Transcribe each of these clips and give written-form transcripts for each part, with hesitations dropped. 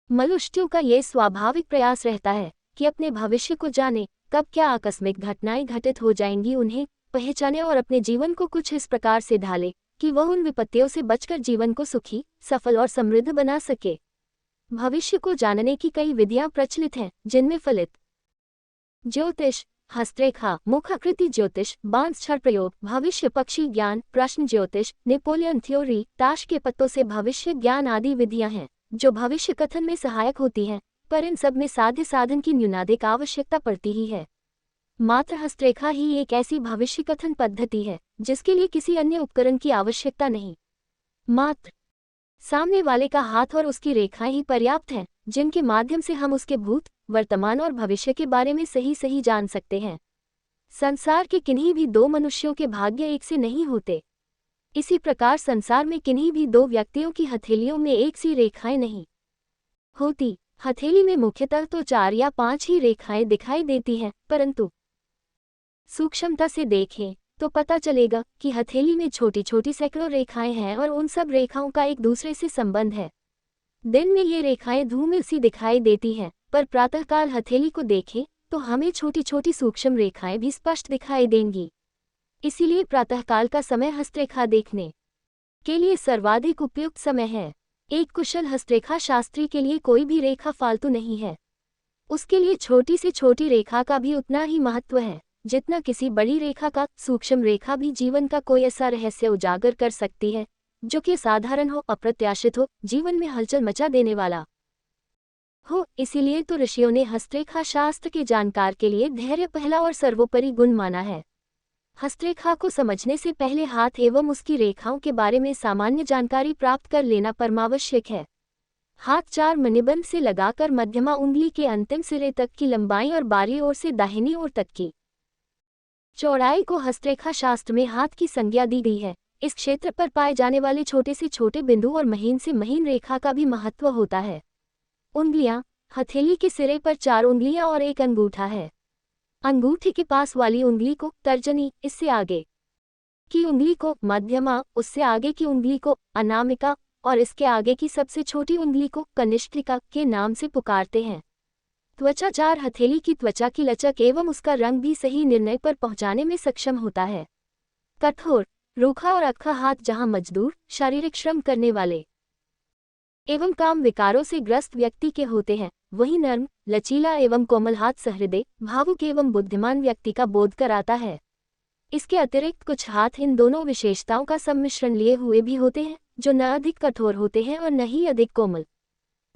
मनुष्यों का ये स्वाभाविक प्रयास रहता है कि अपने भविष्य को जाने, कब क्या आकस्मिक घटनाएं घटित हो जाएंगी उन्हें पहचाने और अपने जीवन को कुछ इस प्रकार से ढाले कि वह उन विपत्तियों से बचकर जीवन को सुखी, सफल और समृद्ध बना सके। भविष्य को जानने की कई विधियां प्रचलित हैं, जिनमें फलित ज्योतिष, हस्तरेखा, मुखाकृति ज्योतिष, बांस छड़ प्रयोग, भविष्य पक्षी ज्ञान, प्रश्न ज्योतिष, नेपोलियन थ्योरी, ताश के पत्तों से भविष्य ज्ञान आदि विधियां हैं जो भविष्य कथन में सहायक होती हैं, पर इन सब में साध्य साधन की न्यूनाधिक आवश्यकता पड़ती ही है। मात्र हस्तरेखा ही एक ऐसी भविष्य कथन पद्धति है जिसके लिए किसी अन्य उपकरण की आवश्यकता नहीं। मात्र सामने वाले का हाथ और उसकी रेखाएं ही पर्याप्त हैं, जिनके माध्यम से हम उसके भूत, वर्तमान और भविष्य के बारे में सही सही जान सकते हैं। संसार के किन्हीं भी दो मनुष्यों के भाग्य एक से नहीं होते। इसी प्रकार संसार में किन्हीं भी दो व्यक्तियों की हथेलियों में एक सी रेखाएं नहीं होती। हथेली में मुख्यतः तो 4 या 5 ही रेखाएं दिखाई देती हैं, परंतु सूक्ष्मता से देखें तो पता चलेगा कि हथेली में छोटी छोटी सैकड़ों रेखाएं हैं और उन सब रेखाओं का एक दूसरे से संबंध है। दिन में ये रेखाएं धूमिल सी दिखाई देती हैं, पर प्रातःकाल हथेली को देखें तो हमें छोटी छोटी सूक्ष्म रेखाएं भी स्पष्ट दिखाई देंगी। इसीलिए प्रातःकाल का समय हस्तरेखा देखने के लिए सर्वाधिक उपयुक्त समय है। एक कुशल हस्तरेखा शास्त्री के लिए कोई भी रेखा फालतू नहीं है। उसके लिए छोटी से छोटी रेखा का भी उतना ही महत्व है जितना किसी बड़ी रेखा का। सूक्ष्म रेखा भी जीवन का कोई ऐसा रहस्य उजागर कर सकती है जो कि साधारण हो, अप्रत्याशित हो, जीवन में हलचल मचा देने वाला हो। इसीलिए तो ऋषियों ने हस्तरेखा शास्त्र के जानकार के लिए धैर्य पहला और सर्वोपरि गुण माना है। हस्तरेखा को समझने से पहले हाथ एवं उसकी रेखाओं के बारे में सामान्य जानकारी प्राप्त कर लेना परमावश्यक है। हाथ 4 मणिबंध से लगाकर मध्यमा उंगली के अंतिम सिरे तक की लंबाई और बारीं ओर से दाहिनी ओर तक की चौड़ाई को हस्तरेखा शास्त्र में हाथ की संज्ञा दी गई है। इस क्षेत्र पर पाए जाने वाले छोटे से छोटे बिंदु और महीन से महीन रेखा का भी महत्व होता है। उंगलियां, हथेली के सिरे पर 4 उंगलियां और एक अंगूठा है। अंगूठे के पास वाली उंगली को तर्जनी, इससे आगे की उंगली को मध्यमा, उससे आगे की उंगली को अनामिका और इसके आगे की सबसे छोटी उंगली को कनिष्ठिका के नाम से पुकारते हैं। त्वचा 4 हथेली की त्वचा की लचक एवं उसका रंग भी सही निर्णय पर पहुंचाने में सक्षम होता है। कठोर, रूखा और अक्खा हाथ जहां मजदूर, शारीरिक श्रम करने वाले एवं काम विकारों से ग्रस्त व्यक्ति के होते हैं, वहीं नर्म, लचीला एवं कोमल हाथ सहृदय, भावुक एवं बुद्धिमान व्यक्ति का बोध कराता है। इसके अतिरिक्त कुछ हाथ इन दोनों विशेषताओं का सम्मिश्रण लिए हुए भी होते हैं, जो न अधिक कठोर होते हैं और न ही अधिक कोमल।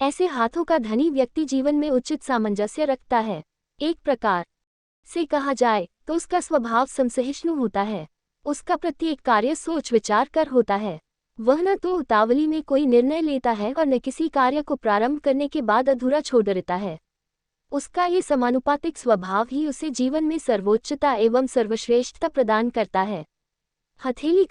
ऐसे हाथों का धनी व्यक्ति जीवन में उचित सामंजस्य रखता है। एक प्रकार से कहा जाए तो उसका स्वभाव समसहिष्णु होता है। उसका प्रत्येक कार्य सोच विचार कर होता है। वह न तो उतावली में कोई निर्णय लेता है और न किसी कार्य को प्रारंभ करने के बाद अधूरा छोड़ देता है। उसका ये समानुपातिक स्वभाव ही उसे जीवन में सर्वोच्चता एवं सर्वश्रेष्ठता प्रदान करता है। हथेली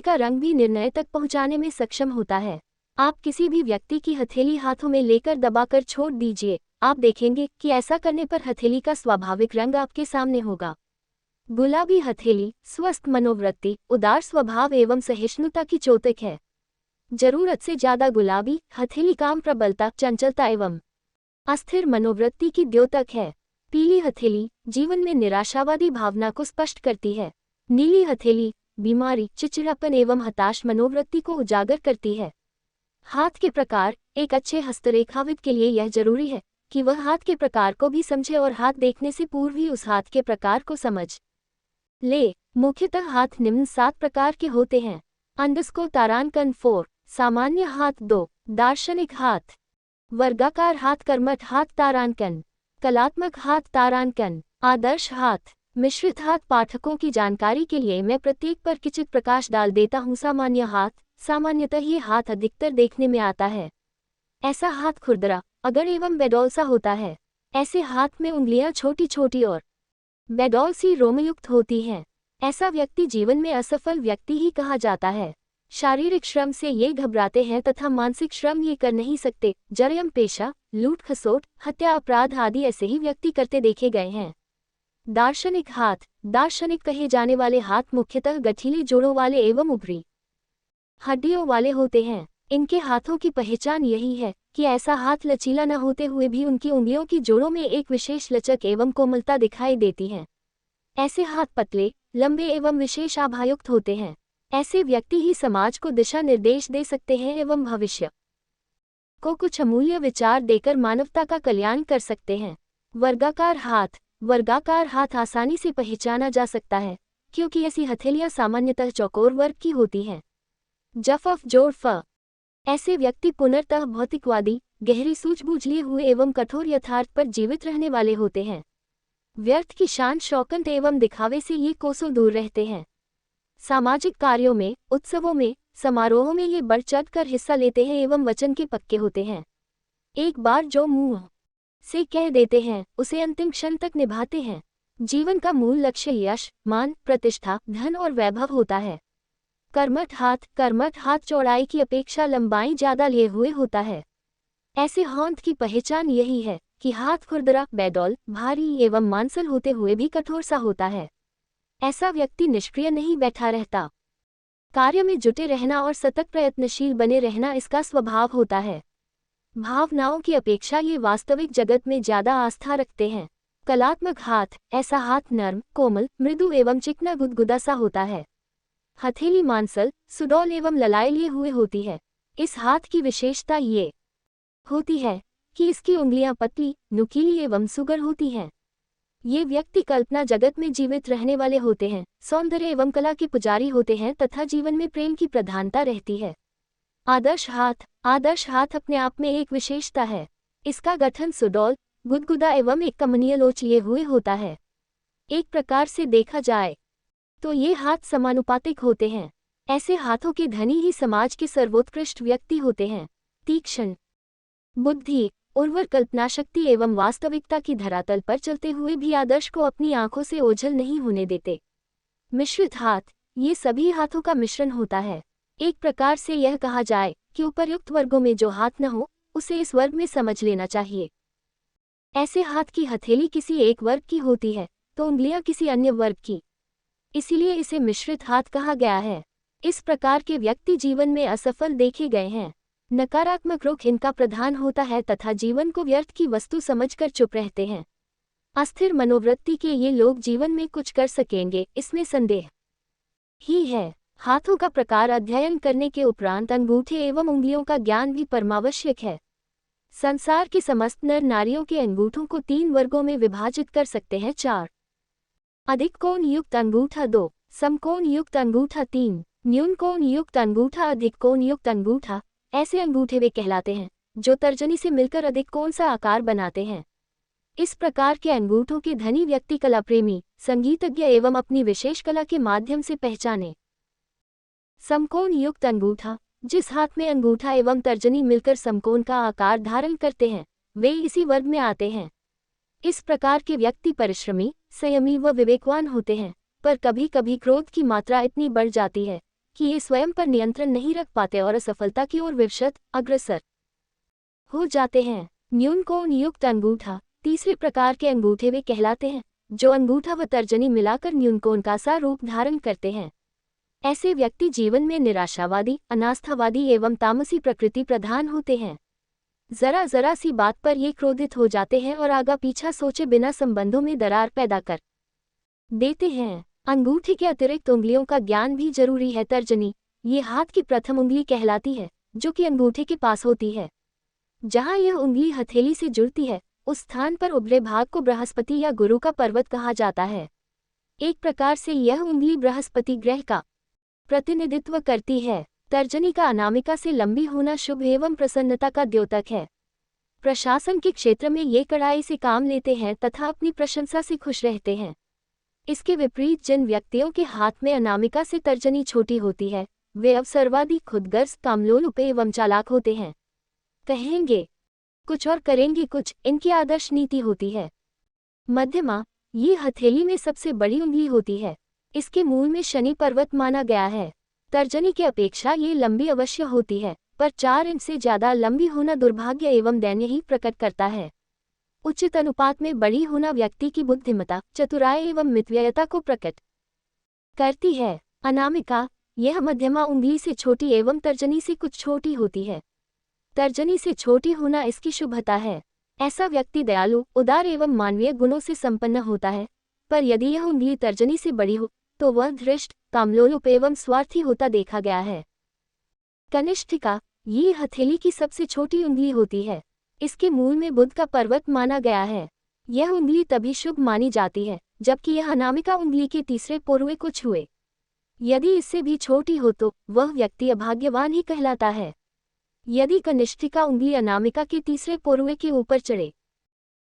का रंग भी निर्णय तक पहुंचाने में सक्षम होता है। आप किसी भी व्यक्ति की हथेली हाथों में लेकर दबाकर छोड़ दीजिए, आप देखेंगे कि ऐसा करने पर हथेली का स्वाभाविक रंग आपके सामने होगा। गुलाबी हथेली स्वस्थ मनोवृत्ति, उदार स्वभाव एवं सहिष्णुता की चोतक है। जरूरत से ज्यादा गुलाबी हथेली काम प्रबलता, चंचलता एवं अस्थिर मनोवृत्ति की द्योतक है। पीली हथेली जीवन में निराशावादी भावना को स्पष्ट करती है। नीली हथेली बीमारी, चिड़चिड़ापन एवं हताश मनोवृत्ति को उजागर करती है। हाथ के प्रकार, एक अच्छे हस्तरेखाविद के लिए यह जरूरी है कि वह हाथ के प्रकार को भी समझे और हाथ देखने से पूर्व ही उस हाथ के प्रकार को समझ ले। मुख्यतः हाथ निम्न 7 प्रकार के होते हैं। अंडस्को तारांकन 4, सामान्य हाथ 2, दार्शनिक हाथ, वर्गाकार हाथ, कर्मठ हाथ तारांकन, कलात्मक हाथ तारांकन, आदर्श हाथ, मिश्रित हाथ। पाठकों की जानकारी के लिए मैं प्रत्येक पर किंचित प्रकाश डाल देता हूँ। सामान्य हाथ, सामान्यतः ये हाथ अधिकतर देखने में आता है। ऐसा हाथ खुरदरा, अगर एवं बेडौल सा होता है। ऐसे हाथ में उंगलियां छोटी छोटी और बेडौल सी रोमयुक्त होती हैं। ऐसा व्यक्ति जीवन में असफल व्यक्ति ही कहा जाता है। शारीरिक श्रम से ये घबराते हैं तथा मानसिक श्रम ये कर नहीं सकते। जरयम पेशा, लूट खसोट, हत्या, अपराध आदि ऐसे ही व्यक्ति करते देखे गए हैं। दार्शनिक हाथ, दार्शनिक कहे जाने वाले हाथ मुख्यतः गठीले जोड़ों वाले एवं उभरी हड्डियों वाले होते हैं। इनके हाथों की पहचान यही है कि ऐसा हाथ लचीला न होते हुए भी उनकी उंगलियों की जोड़ों में एक विशेष लचक एवं कोमलता दिखाई देती है। ऐसे हाथ पतले, लंबे एवं विशेष आभायुक्त होते हैं। ऐसे व्यक्ति ही समाज को दिशा निर्देश दे सकते हैं एवं भविष्य को कुछ अमूल्य विचार देकर मानवता का कल्याण कर सकते हैं। वर्गाकार हाथ आसानी से पहचाना जा सकता है क्योंकि ऐसी हथेलियां सामान्यतः चौकोर वर्ग की होती हैं। जफफ जोड़ फ ऐसे व्यक्ति पुनर्तः भौतिकवादी, गहरी सूझबूझ लिए हुए एवं कठोर यथार्थ पर जीवित रहने वाले होते हैं। व्यर्थ की शान शौकत एवं दिखावे से ये कोसों दूर रहते हैं। सामाजिक कार्यों में, उत्सवों में, समारोहों में ये बढ़ चढ़ कर हिस्सा लेते हैं एवं वचन के पक्के होते हैं। एक बार जो मुंह से कह देते हैं उसे अंतिम क्षण तक निभाते हैं। जीवन का मूल लक्ष्य यश, मान, प्रतिष्ठा, धन और वैभव होता है। कर्मठ हाथ चौड़ाई की अपेक्षा लंबाई ज्यादा लिए हुए होता है। ऐसे हाथ की पहचान यही है कि हाथ खुरदरा, बेडौल, भारी एवं मांसल होते हुए भी कठोर सा होता है। ऐसा व्यक्ति निष्क्रिय नहीं बैठा रहता। कार्य में जुटे रहना और सतत प्रयत्नशील बने रहना इसका स्वभाव होता है। भावनाओं की अपेक्षा ये वास्तविक जगत में ज्यादा आस्था रखते हैं। कलात्मक हाथ, ऐसा हाथ नर्म, कोमल, मृदु एवं चिकना गुदगुदा सा होता है। हथेली मांसल, सुडौल एवं ललाए लिए हुए होती है। इस हाथ की विशेषता ये होती है कि इसकी उंगलियां पतली, नुकीली एवं सुगर होती हैं। ये व्यक्ति कल्पना जगत में जीवित रहने वाले होते हैं, सौंदर्य एवं कला के पुजारी होते हैं तथा जीवन में प्रेम की प्रधानता रहती है। आदर्श हाथ अपने आप में एक विशेषता है। इसका गठन सुडौल, गुदगुदा एवं एक कमनीय लोच लिए हुए होता है। एक प्रकार से देखा जाए तो ये हाथ समानुपातिक होते हैं। ऐसे हाथों के धनी ही समाज के सर्वोत्कृष्ट व्यक्ति होते हैं। तीक्ष्ण बुद्धि, उर्वर कल्पनाशक्ति एवं वास्तविकता की धरातल पर चलते हुए भी आदर्श को अपनी आंखों से ओझल नहीं होने देते। मिश्रित हाथ, ये सभी हाथों का मिश्रण होता है। एक प्रकार से यह कहा जाए कि उपर्युक्त वर्गों में जो हाथ न हो उसे इस वर्ग में समझ लेना चाहिए। ऐसे हाथ की हथेली किसी एक वर्ग की होती है तो उंगलियां किसी अन्य वर्ग की, इसीलिए इसे मिश्रित हाथ कहा गया है। इस प्रकार के व्यक्ति जीवन में असफल देखे गए हैं। नकारात्मक रुख इनका प्रधान होता है तथा जीवन को व्यर्थ की वस्तु समझकर चुप रहते हैं। अस्थिर मनोवृत्ति के ये लोग जीवन में कुछ कर सकेंगे इसमें संदेह ही है। हाथों का प्रकार अध्ययन करने के उपरांत अंगूठे एवं उंगलियों का ज्ञान भी परमावश्यक है। संसार के समस्त नर नारियों के अंगूठों को 3 वर्गों में विभाजित कर सकते हैं। 4 अधिक कोण युक्त अंगूठा, 2 समकोण युक्त अंगूठा, 3 न्यून कोण युक्त अंगूठा। अधिक कोण युक्त अंगूठा ऐसे अंगूठे वे कहलाते हैं जो तर्जनी से मिलकर अधिक कोण सा आकार बनाते हैं। इस प्रकार के अंगूठों के धनी व्यक्ति कला प्रेमी, संगीतज्ञ एवं अपनी विशेष कला के माध्यम से पहचाने। समकोण युक्त अंगूठा, जिस हाथ में अंगूठा एवं तर्जनी मिलकर समकोण का आकार धारण करते हैं वे इसी वर्ग में आते हैं। इस प्रकार के व्यक्ति परिश्रमी, संयमी व विवेकवान होते हैं, पर कभी कभी क्रोध की मात्रा इतनी बढ़ जाती है कि ये स्वयं पर नियंत्रण नहीं रख पाते और असफलता की ओर विवशत अग्रसर हो जाते हैं। न्यून कोण युक्त अंगूठा, तीसरे प्रकार के अंगूठे वे कहलाते हैं जो अंगूठा व तर्जनी मिलाकर न्यून कोण का सा रूप धारण करते हैं। ऐसे व्यक्ति जीवन में निराशावादी, अनास्थावादी एवं तामसी प्रकृति प्रधान होते हैं। जरा सी बात पर ये क्रोधित हो जाते हैं और आगा पीछा सोचे बिना संबंधों में दरार पैदा कर देते हैं। अंगूठे के अतिरिक्त उंगलियों का ज्ञान भी जरूरी है। तर्जनी, ये हाथ की प्रथम उंगली कहलाती है जो कि अंगूठे के पास होती है। जहाँ यह उंगली हथेली से जुड़ती है उस स्थान पर उभरे भाग को बृहस्पति या गुरु का पर्वत कहा जाता है। एक प्रकार से यह उंगली बृहस्पति ग्रह का प्रतिनिधित्व करती है। तर्जनी का अनामिका से लंबी होना शुभ एवं प्रसन्नता का द्योतक है। प्रशासन के क्षेत्र में ये कड़ाई से काम लेते हैं तथा अपनी प्रशंसा से खुश रहते हैं। इसके विपरीत जिन व्यक्तियों के हाथ में अनामिका से तर्जनी छोटी होती है वे अवसरवादी, खुदगर्ज, कामलोलुप एवं चालाक होते हैं। कहेंगे कुछ और करेंगे कुछ, इनकी आदर्श नीति होती है। मध्यमा, ये हथेली में सबसे बड़ी उंगली होती है। इसके मूल में शनि पर्वत माना गया है। तर्जनी की अपेक्षा ये लंबी अवश्य होती है, पर 4 इंच से ज्यादा लंबी होना दुर्भाग्य एवं दैन्य ही प्रकट करता है। उचित अनुपात में बड़ी होना व्यक्ति की बुद्धिमत्ता, चतुराई एवं मितव्ययता को प्रकट करती है। अनामिका, यह मध्यमा उंगली से छोटी एवं तर्जनी से कुछ छोटी होती है। तर्जनी से छोटी होना इसकी शुभता है। ऐसा व्यक्ति दयालु, उदार एवं मानवीय गुणों से संपन्न होता है। पर यदि यह उंगली तर्जनी से बड़ी हो तो वह धृष्ट, कामलोलुप एवं स्वार्थी होता देखा गया है। कनिष्ठिका, ये हथेली की सबसे छोटी उंगली होती है। इसके मूल में बुध का पर्वत माना गया है। यह उंगली तभी शुभ मानी जाती है जबकि यह अनामिका उंगली के तीसरे पोरुए को छुए। यदि इससे भी छोटी हो तो वह व्यक्ति अभाग्यवान ही कहलाता है। यदि कनिष्ठिका उंगली अनामिका के तीसरे पोरुए के ऊपर चढ़े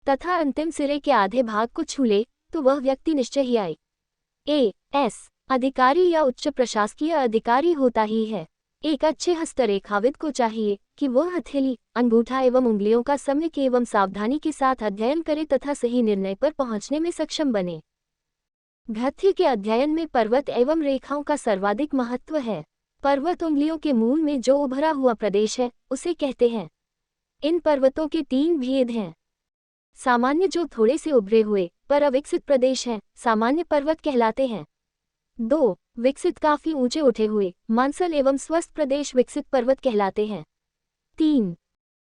तथा अंतिम सिरे के आधे भाग को छू ले तो वह व्यक्ति निश्चय ही IAS अधिकारी या उच्च प्रशासकीय अधिकारी होता ही है। एक अच्छे हस्तरेखाविद को चाहिए कि वह हथेली, अंगूठा एवं उंगलियों का सम्यक एवं सावधानी के साथ अध्ययन करे तथा सही निर्णय पर पहुंचने में सक्षम बने। घथ्य के अध्ययन में पर्वत एवं रेखाओं का सर्वाधिक महत्व है। पर्वत उंगलियों के मूल में जो उभरा हुआ प्रदेश है उसे कहते हैं। इन पर्वतों के 3 भेद हैं। सामान्य जो थोड़े से उभरे हुए पर अविकसित प्रदेश हैं, सामान्य पर्वत कहलाते हैं। 2. विकसित काफी ऊंचे उठे हुए मांसल एवं स्वस्थ प्रदेश विकसित पर्वत कहलाते हैं। 3.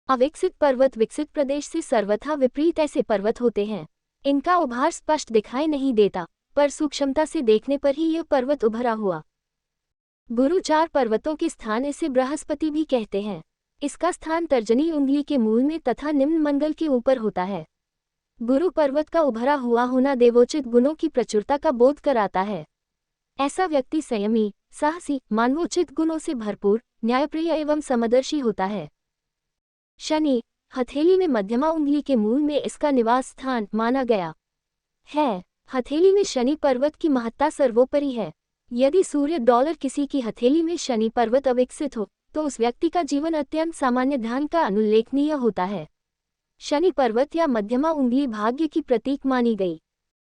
अविकसित पर्वत विकसित प्रदेश से सर्वथा विपरीत ऐसे पर्वत होते हैं। इनका उभार स्पष्ट दिखाई नहीं देता पर सूक्ष्मता से देखने पर ही यह पर्वत उभरा हुआ। गुरु 4 पर्वतों के स्थान इसे बृहस्पति भी कहते हैं। इसका स्थान तर्जनी उंगली के मूल में तथा निम्न मंगल के ऊपर होता है। गुरु पर्वत का उभरा हुआ होना देवोचित गुणों की प्रचुरता का बोध कराता है। ऐसा व्यक्ति संयमी, साहसी, मानवोचित गुणों से भरपूर, न्यायप्रिय एवं समदर्शी होता है। शनि, हथेली में मध्यमा उंगली के मूल में इसका निवास स्थान माना गया है। हथेली में शनि पर्वत की महत्ता सर्वोपरि है। यदि सूर्य डॉलर किसी की हथेली में शनि पर्वत अविकसित हो तो उस व्यक्ति का जीवन अत्यंत सामान्य ध्यान का अनुल्लेखनीय होता है। शनि पर्वत या मध्यमा उंगली भाग्य की प्रतीक मानी गई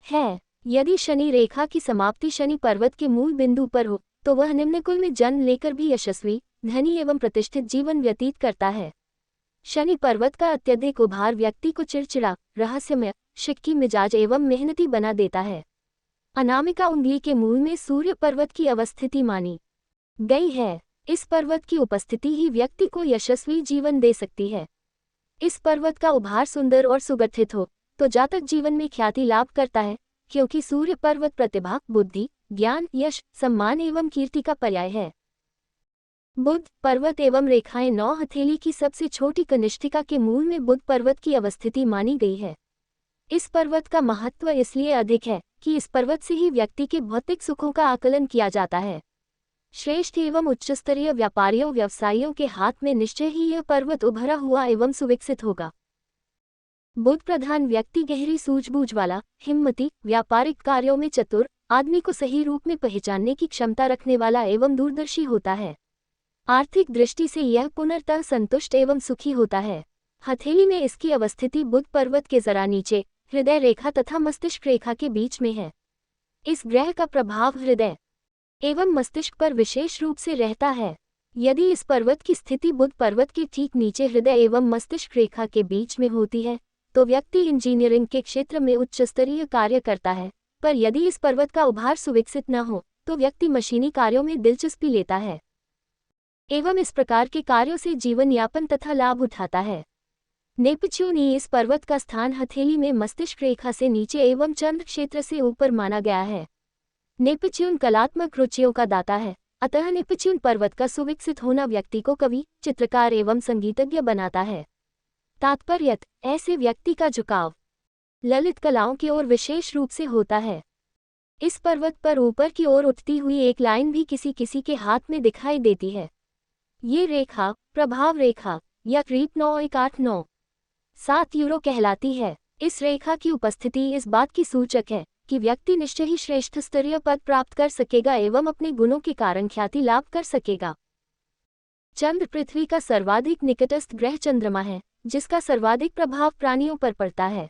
है। यदि शनि रेखा की समाप्ति शनि पर्वत के मूल बिंदु पर हो तो वह निम्न कुल में जन्म लेकर भी यशस्वी, धनी एवं प्रतिष्ठित जीवन व्यतीत करता है। शनि पर्वत का अत्यधिक उभार व्यक्ति को चिड़चिड़ा, रहस्यमय, शिक्की मिजाज एवं मेहनती बना देता है। अनामिका उंगली के मूल में सूर्य पर्वत की अवस्थिति मानी गई है। इस पर्वत की उपस्थिति ही व्यक्ति को यशस्वी जीवन दे सकती है। इस पर्वत का उभार सुंदर और सुगठित हो तो जातक जीवन में ख्याति लाभ करता है, क्योंकि सूर्य पर्वत प्रतिभा, बुद्धि, ज्ञान, यश, सम्मान एवं कीर्ति का पर्याय है। बुध पर्वत एवं रेखाएं 9 हथेली की सबसे छोटी कनिष्ठिका के मूल में बुध पर्वत की अवस्थिति मानी गई है। इस पर्वत का महत्व इसलिए अधिक है कि इस पर्वत से ही व्यक्ति के भौतिक सुखों का आकलन किया जाता है। श्रेष्ठ एवं उच्चस्तरीय व्यापारियों व्यवसायियों के हाथ में निश्चय ही यह पर्वत उभरा हुआ एवं सुविकसित होगा। बुध प्रधान व्यक्ति गहरी सूझबूझ वाला, हिम्मती, व्यापारिक कार्यों में चतुर, आदमी को सही रूप में पहचानने की क्षमता रखने वाला एवं दूरदर्शी होता है। आर्थिक दृष्टि से यह पुनर्तः संतुष्ट एवं सुखी होता है। हथेली में इसकी अवस्थिति बुध पर्वत के जरा नीचे, हृदय रेखा तथा मस्तिष्क रेखा के बीच में है। इस ग्रह का प्रभाव हृदय एवं मस्तिष्क पर विशेष रूप से रहता है। यदि इस पर्वत की स्थिति बुध पर्वत के ठीक नीचे हृदय एवं मस्तिष्क रेखा के बीच में होती है तो व्यक्ति इंजीनियरिंग के क्षेत्र में उच्च स्तरीय कार्य करता है। पर यदि इस पर्वत का उभार सुविकसित न हो तो व्यक्ति मशीनी कार्यों में दिलचस्पी लेता है एवं इस प्रकार के कार्यों से जीवन यापन तथा लाभ उठाता है। नेपच्यून इस पर्वत का स्थान हथेली में मस्तिष्क रेखा से नीचे एवं चंद्र क्षेत्र से ऊपर माना गया है। नेपच्यून कलात्मक रुचियों का दाता है, अतः नेपच्यून पर्वत का सुविकसित होना व्यक्ति को कवि, चित्रकार एवं संगीतज्ञ बनाता है। तात्पर्य: ऐसे व्यक्ति का झुकाव ललित कलाओं की ओर विशेष रूप से होता है। इस पर्वत पर ऊपर की ओर उठती हुई एक लाइन भी किसी किसी के हाथ में दिखाई देती है। ये रेखा प्रभाव रेखा या क्रीप 9189 यूरो कहलाती है। इस रेखा की उपस्थिति इस बात की सूचक है कि व्यक्ति निश्चय ही श्रेष्ठ स्तरीय पद प्राप्त कर सकेगा एवं अपने गुणों के कारण ख्याति लाभ कर सकेगा। चंद्र पृथ्वी का सर्वाधिक निकटस्थ ग्रह चंद्रमा है, जिसका सर्वाधिक प्रभाव प्राणियों पर पड़ता है।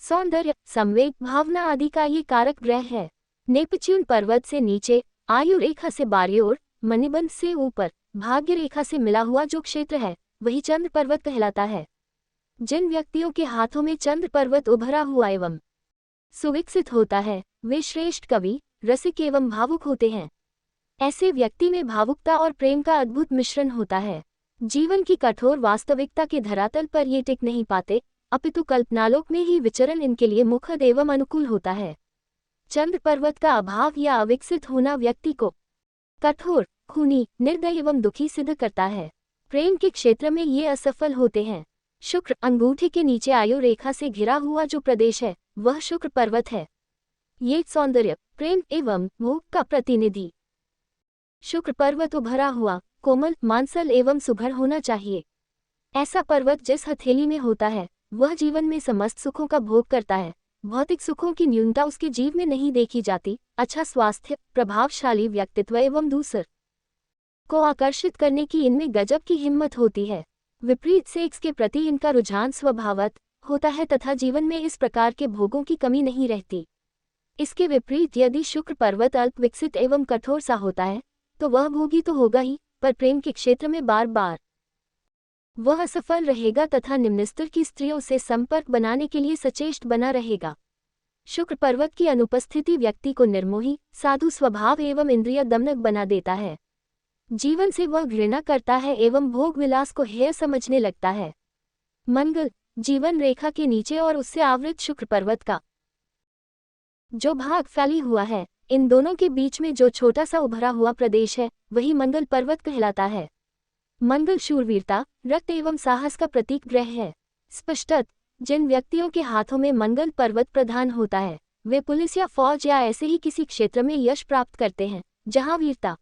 सौंदर्य, संवेग, भावना आदि का ये कारक ग्रह है। नेपच्यून पर्वत से नीचे, आयु रेखा से बारी ओर, मणिबंध से ऊपर, भाग्य रेखा से मिला हुआ जो क्षेत्र है वही चंद्र पर्वत कहलाता है। जिन व्यक्तियों के हाथों में चंद्र पर्वत उभरा हुआ एवं सुविकसित होता है वे श्रेष्ठ कवि, रसिक एवं भावुक होते हैं। ऐसे व्यक्ति में भावुकता और प्रेम का अद्भुत मिश्रण होता है। जीवन की कठोर वास्तविकता के धरातल पर ये टिक नहीं पाते, अपितु कल्पनालोक में ही विचरण इनके लिए मुखद एवं अनुकूल होता है। चंद्र पर्वत का अभाव या अविकसित होना व्यक्ति को कठोर, खूनी, निर्दय एवं दुखी सिद्ध करता है। प्रेम के क्षेत्र में ये असफल होते हैं। शुक्र अंगूठे के नीचे आयु रेखा से घिरा हुआ जो प्रदेश है वह शुक्र पर्वत है। ये सौंदर्य, प्रेम एवं भोग का प्रतिनिधि। शुक्र पर्वत उभरा हुआ, कोमल, मांसल एवं सुघड़ होना चाहिए। ऐसा पर्वत जिस हथेली में होता है वह जीवन में समस्त सुखों का भोग करता है। भौतिक सुखों की न्यूनता उसके जीव में नहीं देखी जाती। अच्छा स्वास्थ्य, प्रभावशाली व्यक्तित्व एवं दूसर को आकर्षित करने की इनमें गजब की हिम्मत होती है। विपरीत सेक्स के प्रति इनका रुझान स्वभावत होता है तथा जीवन में इस प्रकार के भोगों की कमी नहीं रहती। इसके विपरीत यदि शुक्र पर्वत अल्प विकसित एवं कठोर सा होता है तो वह भोगी तो होगा ही, पर प्रेम के क्षेत्र में बार बार वह असफल रहेगा तथा निम्न स्तर की स्त्रियों से संपर्क बनाने के लिए सचेष्ट बना रहेगा। शुक्र पर्वत की अनुपस्थिति व्यक्ति को निर्मोही, साधु स्वभाव एवं इंद्रिय दमनक बना देता है। जीवन से वह घृणा करता है एवं भोग विलास को हेय समझने लगता है। मंगल जीवन रेखा के नीचे और उससे आवृत शुक्र पर्वत का जो भाग फैली हुआ है, इन दोनों के बीच में जो छोटा सा उभरा हुआ प्रदेश है वही मंगल पर्वत कहलाता है। मंगल शूरवीरता, रक्त एवं साहस का प्रतीक ग्रह है। स्पष्टत जिन व्यक्तियों के हाथों में मंगल पर्वत प्रधान होता है वे पुलिस या फौज या ऐसे ही किसी क्षेत्र में यश प्राप्त करते हैं जहां वीरता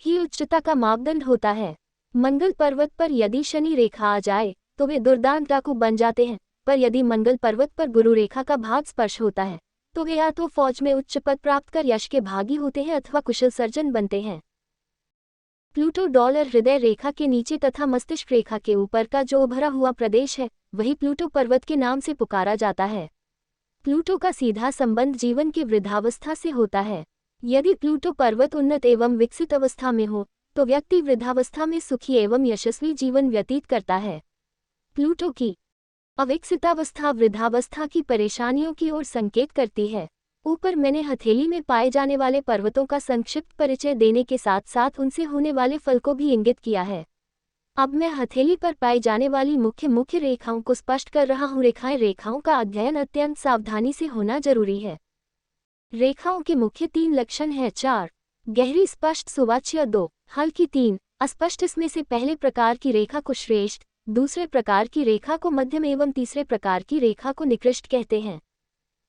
ही उच्चता का मापदंड होता है। मंगल पर्वत पर यदि शनि रेखा आ जाए तो वे दुर्दांत डाकू बन जाते हैं, पर यदि मंगल पर्वत पर गुरु रेखा का भाग स्पर्श होता है तो वे या तो फौज में उच्च पद प्राप्त कर यश के भागी होते हैं अथवा कुशल सर्जन बनते हैं। प्लूटो डॉलर हृदय रेखा के नीचे तथा मस्तिष्क रेखा के ऊपर का जो उभरा हुआ प्रदेश है वही प्लूटो पर्वत के नाम से पुकारा जाता है। प्लूटो का सीधा संबंध जीवन की वृद्धावस्था से होता है। यदि प्लूटो पर्वत उन्नत एवं विकसित अवस्था में हो तो व्यक्ति वृद्धावस्था में सुखी एवं यशस्वी जीवन व्यतीत करता है। प्लूटो की अविकसितावस्था वृद्धावस्था की परेशानियों की ओर संकेत करती है। ऊपर मैंने हथेली में पाए जाने वाले पर्वतों का संक्षिप्त परिचय देने के साथ साथ उनसे होने वाले फल को भी इंगित किया है। अब मैं हथेली पर पाई जाने वाली मुख्य रेखाओं को स्पष्ट कर रहा हूँ। रेखाओं का अध्ययन अत्यंत सावधानी से होना जरूरी है। रेखाओं के मुख्य 3 लक्षण हैं। 4 गहरी स्पष्ट सुवाच्य, 2 हल्की, 3 अस्पष्ट। इसमें से पहले प्रकार की रेखा को श्रेष्ठ, दूसरे प्रकार की रेखा को मध्यम एवं तीसरे प्रकार की रेखा को निकृष्ट कहते हैं।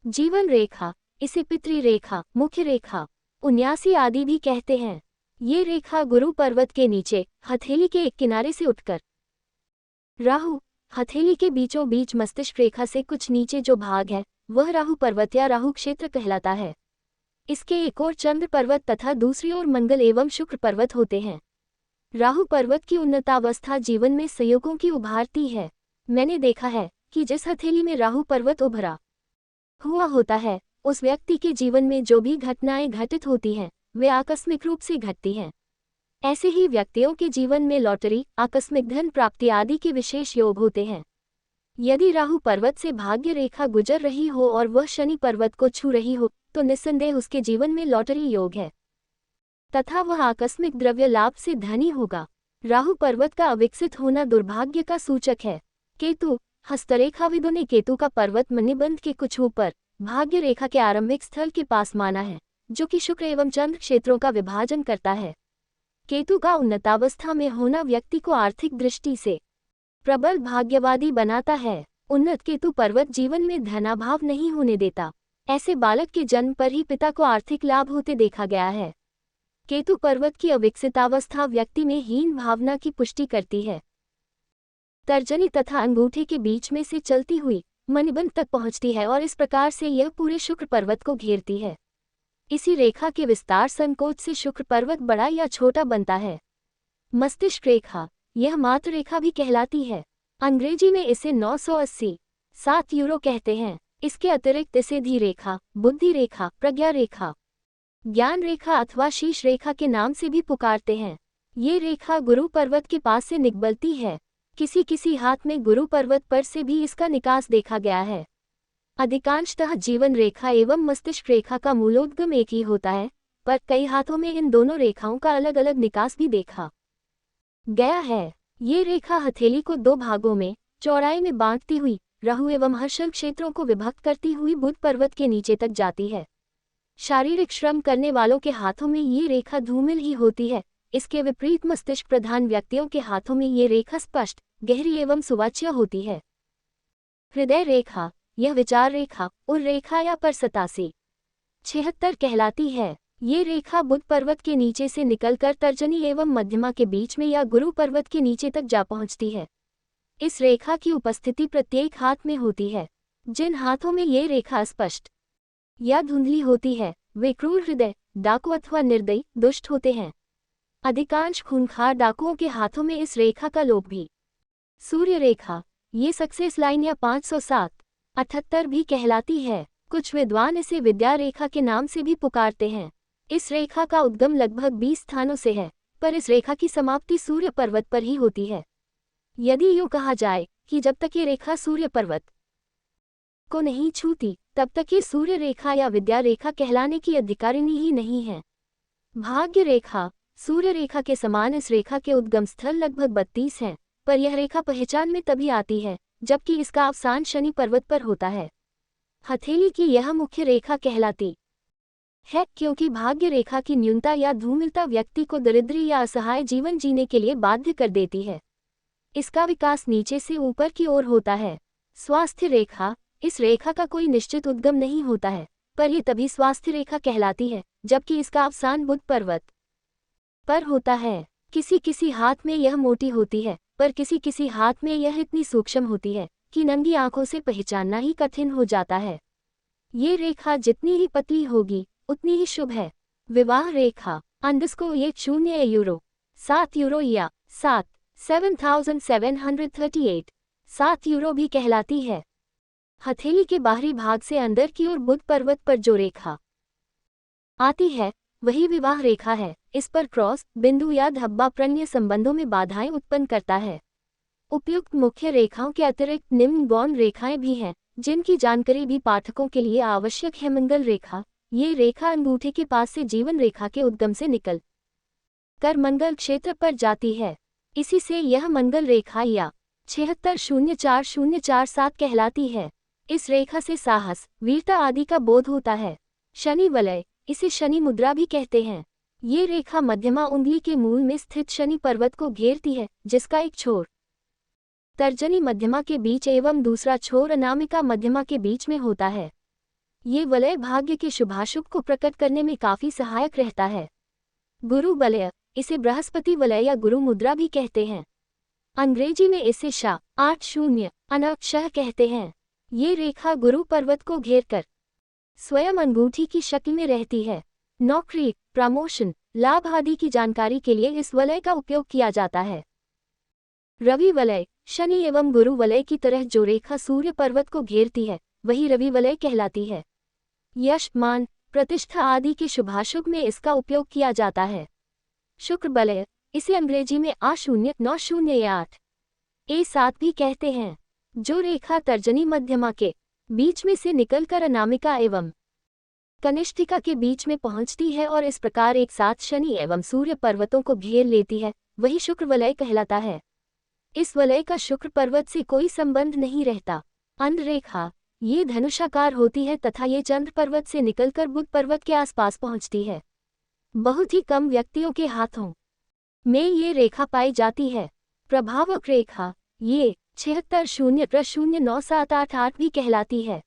जीवन रेखा, इसे पितृ रेखा, मुख्य रेखा, उन्यासी आदि भी कहते हैं। ये रेखा गुरु पर्वत के नीचे हथेली के एक किनारे से उठकर राहु हथेली के बीचों बीच मस्तिष्क रेखा से कुछ नीचे जो भाग है वह राहु पर्वत या राहु क्षेत्र कहलाता है। इसके एक ओर चंद्र पर्वत तथा दूसरी ओर मंगल एवं शुक्र पर्वत होते हैं। राहु पर्वत की उन्नतावस्था जीवन में संयोगों की उभारती है। मैंने देखा है कि जिस हथेली में राहु पर्वत उभरा हुआ होता है उस व्यक्ति के जीवन में जो भी घटनाएं घटित होती हैं वे आकस्मिक रूप से घटती हैं। ऐसे ही व्यक्तियों के जीवन में लॉटरी, आकस्मिक धन प्राप्ति आदि के विशेष योग होते हैं। यदि राहु पर्वत से भाग्य रेखा गुजर रही हो और वह शनि पर्वत को छू रही हो तो निस्संदेह उसके जीवन में लॉटरी योग है तथा वह आकस्मिक द्रव्य लाभ से धनी होगा। राहु पर्वत का अविकसित होना दुर्भाग्य का सूचक है। केतु हस्तरेखाविदों ने केतु का पर्वत मणिबंध के कुछ ऊपर भाग्य रेखा के आरंभिक स्थल के पास माना है, जो कि शुक्र एवं चंद्र क्षेत्रों का विभाजन करता है। केतु का उन्नतावस्था में होना व्यक्ति को आर्थिक दृष्टि से प्रबल भाग्यवादी बनाता है। उन्नत केतु पर्वत जीवन में धनाभाव नहीं होने देता। ऐसे बालक के जन्म पर ही पिता को आर्थिक लाभ होते देखा गया है। केतु पर्वत की अविकसितावस्था व्यक्ति में हीन भावना की पुष्टि करती है। तर्जनी तथा अंगूठे के बीच में से चलती हुई मणिबंध तक पहुंचती है और इस प्रकार से यह पूरे शुक्र पर्वत को घेरती है। इसी रेखा के विस्तार संकोच से शुक्र पर्वत बड़ा या छोटा बनता है। मस्तिष्क रेखा, यह मातृ रेखा भी कहलाती है। अंग्रेजी में इसे 987 यूरो कहते हैं। इसके अतिरिक्त इसे धी रेखा, बुद्धि रेखा, प्रज्ञा रेखा, ज्ञान रेखा अथवा शीश रेखा के नाम से भी पुकारते हैं। ये रेखा गुरु पर्वत के पास से निकलती है। किसी हाथ में गुरु पर्वत पर से भी इसका निकास देखा गया है। अधिकांशतः जीवन रेखा एवं मस्तिष्क रेखा का मूलोद्गम एक ही होता है, पर कई हाथों में इन दोनों रेखाओं का अलग अलग निकास भी देखा गया है। ये रेखा हथेली को दो भागों में चौड़ाई में बांटती हुई राहु एवं हर्षल क्षेत्रों को विभक्त करती हुई बुध पर्वत के नीचे तक जाती है। शारीरिक श्रम करने वालों के हाथों में ये रेखा धूमिल ही होती है। इसके विपरीत मस्तिष्क प्रधान व्यक्तियों के हाथों में ये रेखा स्पष्ट, गहरी एवं सुवाच्य होती है। हृदय रेखा, यह विचार रेखा, उर रेखा या परसता से 76 कहलाती है। ये रेखा बुध पर्वत के नीचे से निकलकर तर्जनी एवं मध्यमा के बीच में या गुरु पर्वत के नीचे तक जा पहुंचती है। इस रेखा की उपस्थिति प्रत्येक हाथ में होती है। जिन हाथों में ये रेखा स्पष्ट या धुंधली होती है वे क्रूर हृदय, डाकू अथवा निर्दयी, दुष्ट होते हैं। अधिकांश खूंखार डाकुओं के हाथों में इस रेखा का लोप भी। सूर्य रेखा, ये सक्सेस लाइन या 578 भी कहलाती है। कुछ विद्वान इसे विद्या रेखा के नाम से भी पुकारते हैं। इस रेखा का उद्गम लगभग 20 स्थानों से है, पर इस रेखा की समाप्ति सूर्य पर्वत पर ही होती है। यदि यूँ कहा जाए कि जब तक ये रेखा सूर्य पर्वत को नहीं छूती तब तक ये सूर्य रेखा या विद्या रेखा कहलाने की अधिकारिणी ही नहीं है। भाग्य रेखा, सूर्य रेखा के समान इस रेखा के उद्गम स्थल लगभग 32 हैं, पर यह रेखा पहचान में तभी आती है जबकि इसका अवसान शनि पर्वत पर होता है। हथेली की यह मुख्य रेखा कहलाती है क्योंकि भाग्य रेखा की न्यूनता या धूमिलता व्यक्ति को दरिद्री या असहाय जीवन जीने के लिए बाध्य कर देती है। इसका विकास नीचे से ऊपर की ओर होता है। स्वास्थ्य रेखा, इस रेखा का कोई निश्चित उद्गम नहीं होता है, पर यह तभी स्वास्थ्य रेखा कहलाती है जबकि इसका अवसान बुध पर्वत पर होता है। किसी किसी हाथ में यह मोटी होती है, पर किसी किसी हाथ में यह इतनी सूक्ष्म होती है कि नंगी आंखों से पहचानना ही कठिन हो जाता है। ये रेखा जितनी ही पतली होगी उतनी ही शुभ है। विवाह रेखा, _8 7 यूरो या 7,738 7 यूरो भी कहलाती है। हथेली के बाहरी भाग से अंदर की ओर बुध पर्वत पर जो रेखा आती है वही विवाह रेखा है। इस पर क्रॉस, बिंदु या धब्बा प्रणय संबंधों में बाधाएं उत्पन्न करता है। उपयुक्त मुख्य रेखाओं के अतिरिक्त निम्न गौण रेखाएं भी हैं, जिनकी जानकारी भी पाठकों के लिए आवश्यक है। मंगल रेखा, ये रेखा अंगूठे के पास से जीवन रेखा के उद्गम से निकल कर मंगल क्षेत्र पर जाती है। इसी से यह मंगल रेखा या 760407 कहलाती है। इस रेखा से साहस, वीरता आदि का बोध होता है। शनि वलय, इसे शनि मुद्रा भी कहते हैं। ये रेखा मध्यमा उंगली के मूल में स्थित शनि पर्वत को घेरती है, जिसका एक छोर तर्जनी मध्यमा के बीच एवं दूसरा छोर अनामिका मध्यमा के बीच में होता है। ये वलय भाग्य के शुभाशुभ को प्रकट करने में काफी सहायक रहता है। गुरु वलय, इसे बृहस्पति वलय या गुरु मुद्रा भी कहते हैं। अंग्रेजी में इसे शाह 80 अनक्षः कहते हैं। ये रेखा गुरु पर्वत को घेरकर स्वयं अंगूठी की शक्ल में रहती है। नौकरी, प्रमोशन, लाभ आदि की जानकारी के लिए इस वलय का उपयोग किया जाता है। रवि वलय, शनि एवं गुरु वलय की तरह जो रेखा सूर्य पर्वत को घेरती है वही रवि वलय कहलाती है। यश, मान, प्रतिष्ठा आदि के शुभाशुभ में इसका उपयोग किया जाता है। शुक्र वलय, इसे अंग्रेजी में A0908 A7 भी कहते हैं। जो रेखा तर्जनी मध्यमा के बीच में से निकलकर अनामिका एवं कनिष्ठिका के बीच में पहुंचती है और इस प्रकार एक साथ शनि एवं सूर्य पर्वतों को घेर लेती है, वही शुक्र वलय कहलाता है। इस वलय का शुक्र पर्वत से कोई संबंध नहीं रहता। अंध रेखा, ये धनुषाकार होती है तथा ये चंद्र पर्वत से निकलकर बुध पर्वत के आसपास पहुंचती है। बहुत ही कम व्यक्तियों के हाथों में ये रेखा पाई जाती है। प्रभावक रेखा, ये 76009788 भी कहलाती है।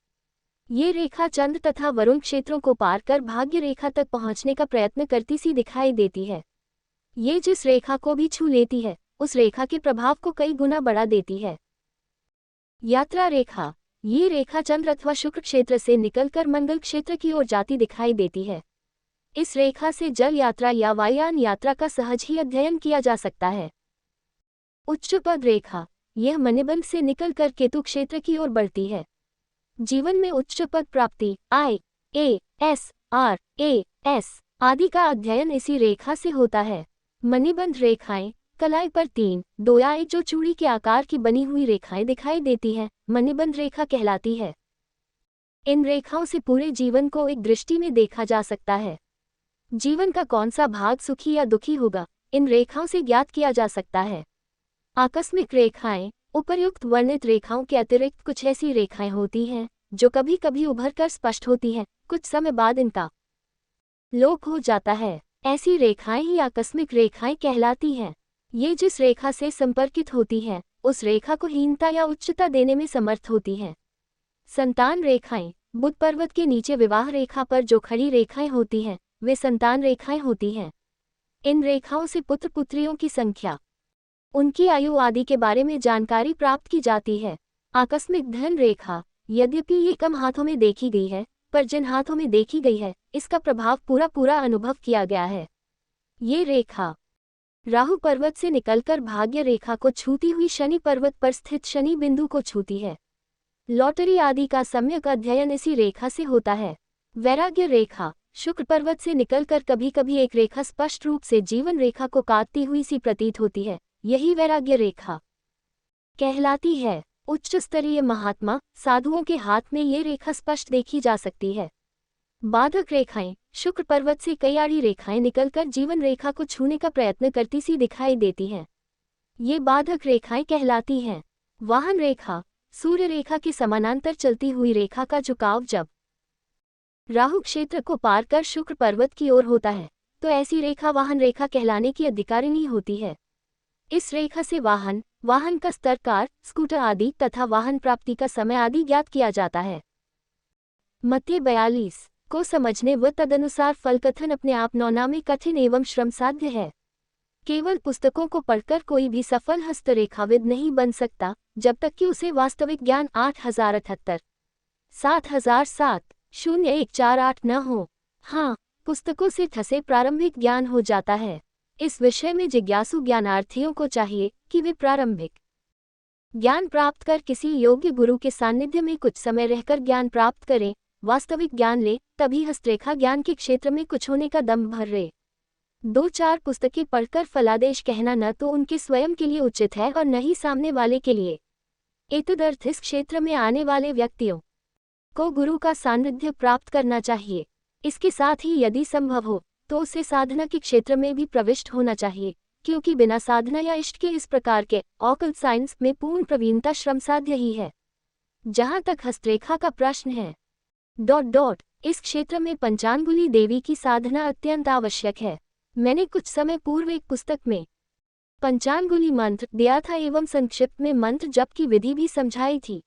ये रेखा चंद्र तथा वरुण क्षेत्रों को पार कर भाग्य रेखा तक पहुंचने का प्रयत्न करती सी दिखाई देती है। ये जिस रेखा को भी छू लेती है उस रेखा के प्रभाव को कई गुना बढ़ा देती है। यात्रा रेखा, ये रेखा चंद्र अथवा शुक्र क्षेत्र से निकलकर मंगल क्षेत्र की ओर जाती दिखाई देती है। इस रेखा से जल यात्रा या वायुयान यात्रा का सहज ही अध्ययन किया जा सकता है। उच्च पद रेखा, यह मणिबंध से निकलकर केतु क्षेत्र की ओर बढ़ती है। जीवन में उच्च पद प्राप्ति, IAS, RAS आदि का अध्ययन इसी रेखा से होता है। मणिबंध रेखाएं कलाई पर 3, 2 या 1 जो चूड़ी के आकार की बनी हुई रेखाएं दिखाई देती हैं, मणिबंध रेखा कहलाती है। इन रेखाओं से पूरे जीवन को एक दृष्टि में देखा जा सकता है। जीवन का कौन सा भाग सुखी या दुखी होगा, इन रेखाओं से ज्ञात किया जा सकता है। आकस्मिक रेखाएं, उपर्युक्त वर्णित रेखाओं के अतिरिक्त कुछ ऐसी रेखाएं होती हैं जो कभी कभी उभर कर स्पष्ट होती हैं, कुछ समय बाद इनका लोप हो जाता है। ऐसी रेखाएं ही आकस्मिक रेखाएं कहलाती हैं। ये जिस रेखा से संपर्कित होती हैं, उस रेखा को हीनता या उच्चता देने में समर्थ होती हैं। संतान रेखाएं, बुध पर्वत के नीचे विवाह रेखा पर जो खड़ी रेखाएं होती हैं, वे संतान रेखाएं होती हैं। इन रेखाओं से पुत्र पुत्रियों की संख्या, उनकी आयु आदि के बारे में जानकारी प्राप्त की जाती है। आकस्मिक धन रेखा, यद्यपि ये कम हाथों में देखी गई है, पर जिन हाथों में देखी गई है, इसका प्रभाव पूरा अनुभव किया गया है। ये रेखा राहु पर्वत से निकलकर भाग्य रेखा को छूती हुई शनि पर्वत पर स्थित शनि बिंदु को छूती है। लॉटरी आदि का सम्यक अध्ययन इसी रेखा से होता है। वैराग्य रेखा, शुक्र पर्वत से निकलकर कभी कभी एक रेखा स्पष्ट रूप से जीवन रेखा को काटती हुई सी प्रतीत होती है, यही वैराग्य रेखा कहलाती है। उच्च स्तरीय महात्मा साधुओं के हाथ में ये रेखा स्पष्ट देखी जा सकती है। बाधक रेखाएं, शुक्र पर्वत से कई आड़ी रेखाएं निकलकर जीवन रेखा को छूने का प्रयत्न करती सी दिखाई देती हैं। ये बाधक रेखाएं कहलाती हैं। वाहन रेखा, सूर्य रेखा के समानांतर चलती हुई रेखा का झुकाव जब राहु क्षेत्र को पार कर शुक्र पर्वत की ओर होता है, तो ऐसी रेखा वाहन रेखा कहलाने की अधिकारिणी होती है। इस रेखा से वाहन का स्तर, कार, स्कूटर आदि तथा वाहन प्राप्ति का समय आदि ज्ञात किया जाता है। मध्य 42 को समझने व तदनुसार फलकथन अपने आप नौनामे कठिन एवं श्रम साध्य है। केवल पुस्तकों को पढ़कर कोई भी सफल हस्तरेखाविद नहीं बन सकता, जब तक कि उसे वास्तविक ज्ञान 8078 7007-0148 न हो। हाँ, पुस्तकों से ठसे प्रारंभिक ज्ञान हो जाता है। इस विषय में जिज्ञासु ज्ञानार्थियों को चाहिए कि वे प्रारंभिक ज्ञान प्राप्त कर किसी योग्य गुरु के सानिध्य में कुछ समय रहकर ज्ञान प्राप्त करें, वास्तविक ज्ञान ले, तभी हस्तरेखा ज्ञान के क्षेत्र में कुछ होने का दम भर रहे। 2-4 पुस्तकें पढ़कर फलादेश कहना न तो उनके स्वयं के लिए उचित है और न ही सामने वाले के लिए। एतदर्थ इस क्षेत्र में आने वाले व्यक्तियों को गुरु का सानिध्य प्राप्त करना चाहिए। इसके साथ ही यदि संभव हो तो उसे साधना के क्षेत्र में भी प्रविष्ट होना चाहिए, क्योंकि बिना साधना या इष्ट के इस प्रकार के ऑकल्ट साइंस में पूर्ण प्रवीणता श्रम साध्य ही है। जहाँ तक हस्तरेखा का प्रश्न है, इस क्षेत्र में पंचांगुली देवी की साधना अत्यंत आवश्यक है। मैंने कुछ समय पूर्व एक पुस्तक में पंचांगुली मंत्र दिया था एवं संक्षिप्त में मंत्र जप की विधि भी समझाई थी।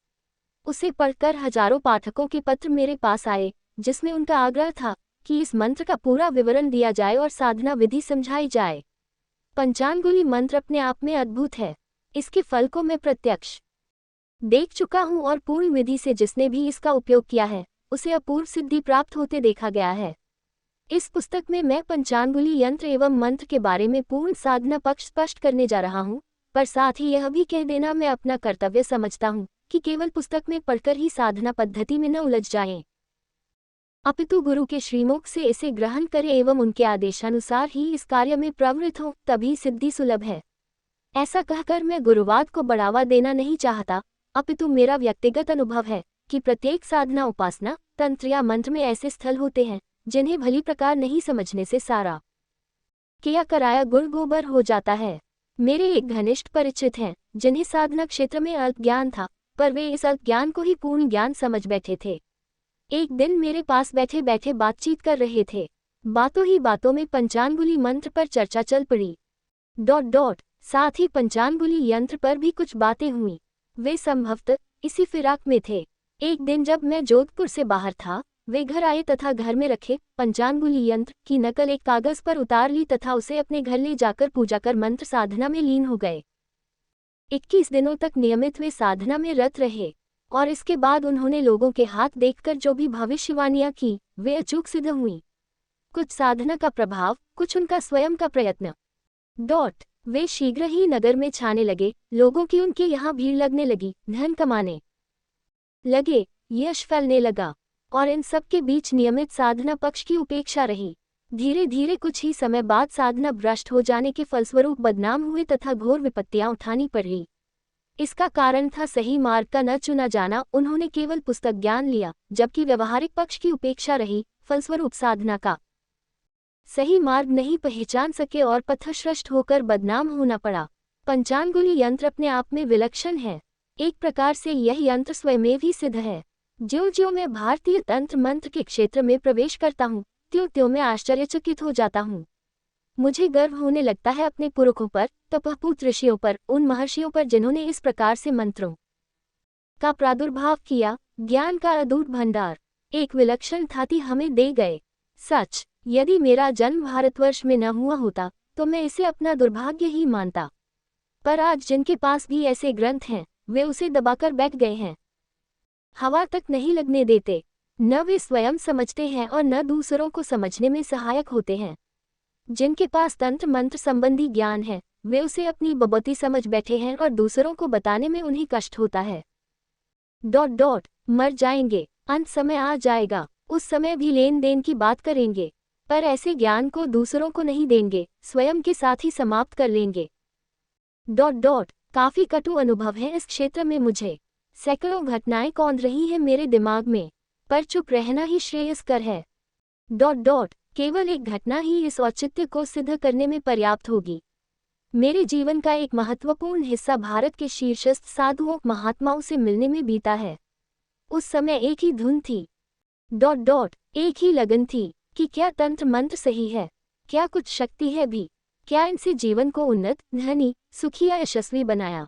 उसे पढ़कर हजारों पाठकों के पत्र मेरे पास आए, जिसमें उनका आग्रह था कि इस मंत्र का पूरा विवरण दिया जाए और साधना विधि समझाई जाए। पंचांगुली मंत्र अपने आप में अद्भुत है। इसके फल को मैं प्रत्यक्ष देख चुका हूँ और पूर्ण विधि से जिसने भी इसका उपयोग किया है, उसे अपूर्व सिद्धि प्राप्त होते देखा गया है। इस पुस्तक में मैं पंचांगुली यंत्र एवं मंत्र के बारे में पूर्ण साधना पक्ष स्पष्ट करने जा रहा हूँ, पर साथ ही यह भी कह देना मैं अपना कर्तव्य समझता हूँ कि केवल पुस्तक में पढ़कर ही साधना पद्धति में न उलझ जाएं, अपितु गुरु के श्रीमुख से इसे ग्रहण करें एवं उनके आदेशानुसार ही इस कार्य में प्रवृत्त हो, तभी सिद्धि सुलभ है। ऐसा कहकर मैं गुरुवाद को बढ़ावा देना नहीं चाहता, अपितु मेरा व्यक्तिगत अनुभव है कि प्रत्येक साधना, उपासना, तंत्र या मंत्र में ऐसे स्थल होते हैं जिन्हें भली प्रकार नहीं समझने से सारा किया कराया गुड़ गोबर हो जाता है। मेरे एक घनिष्ठ परिचित हैं जिन्हें साधना क्षेत्र में अल्प ज्ञान था, पर वे इस अल्प ज्ञान को ही पूर्ण ज्ञान समझ बैठे थे। एक दिन मेरे पास बैठे बैठे बातचीत कर रहे थे। बातों ही बातों में पंचांगुली मंत्र पर चर्चा चल पड़ी। साथ ही पंचांगुली यंत्र पर भी कुछ बातें हुई। वे संभवतः इसी फिराक में थे। एक दिन जब मैं जोधपुर से बाहर था, वे घर आए तथा घर में रखे पंचांगुली यंत्र की नकल एक कागज पर उतार ली तथा उसे अपने घर ले जाकर पूजा कर मंत्र साधना में लीन हो गए। 21 दिनों तक नियमित वे साधना में रत रहे और इसके बाद उन्होंने लोगों के हाथ देखकर जो भी भविष्यवाणियां की, वे अचूक सिद्ध हुई। कुछ साधना का प्रभाव, कुछ उनका स्वयं का प्रयत्न। वे शीघ्र ही नगर में छाने लगे, लोगों की उनके यहाँ भीड़ लगने लगी, धन कमाने लगे, यश फैलने लगा और इन सब के बीच नियमित साधना पक्ष की उपेक्षा रही। धीरे धीरे कुछ ही समय बाद साधना भ्रष्ट हो जाने के फलस्वरूप बदनाम हुए तथा घोर विपत्तियां उठानी पड़ी। इसका कारण था सही मार्ग का न चुना जाना। उन्होंने केवल पुस्तक ज्ञान लिया, जबकि व्यवहारिक पक्ष की उपेक्षा रही, फलस्वरूप साधना का सही मार्ग नहीं पहचान सके और पथभ्रष्ट होकर बदनाम होना पड़ा। पंचांगुली यंत्र अपने आप में विलक्षण है। एक प्रकार से यह यंत्र स्वयं भी सिद्ध है। ज्यों-ज्यों मैं भारतीय तंत्र मंत्र के क्षेत्र में प्रवेश करता हूँ, त्यों-त्यों मैं आश्चर्यचकित हो जाता हूँ। मुझे गर्व होने लगता है अपने पुरखों पर, तपस्वी ऋषियों पर, उन महर्षियों पर जिन्होंने इस प्रकार से मंत्रों का प्रादुर्भाव किया, ज्ञान का अद्भुत भंडार, एक विलक्षण थाती हमें दे गए। सच, यदि मेरा जन्म भारतवर्ष में न हुआ होता, तो मैं इसे अपना दुर्भाग्य ही मानता। पर आज जिनके पास भी ऐसे ग्रंथ हैं, वे उसे दबाकर बैठ गए हैं। हवा तक नहीं लगने देते। न वे स्वयं समझते हैं और न दूसरों को समझने में सहायक होते हैं। जिनके पास तंत्र मंत्र संबंधी ज्ञान है, वे उसे अपनी बबती समझ बैठे हैं और दूसरों को बताने में उन्हें कष्ट होता है। मर जाएंगे, अंत समय आ जाएगा, उस समय भी लेन देन की बात करेंगे, पर ऐसे ज्ञान को दूसरों को नहीं देंगे, स्वयं के साथ ही समाप्त कर लेंगे। काफी कटु अनुभव है इस क्षेत्र में मुझे। सैकड़ों घटनाएं कौंध रही हैं मेरे दिमाग में, पर चुप रहना ही श्रेयस्कर है। केवल एक घटना ही इस औचित्य को सिद्ध करने में पर्याप्त होगी। मेरे जीवन का एक महत्वपूर्ण हिस्सा भारत के शीर्षस्थ साधुओं महात्माओं से मिलने में बीता है। उस समय एक ही धुन थी, एक ही लगन थी कि क्या तंत्र मंत्र सही है, क्या कुछ शक्ति है भी, क्या इनसे जीवन को उन्नत, धनी, सुखी या यशस्वी बनाया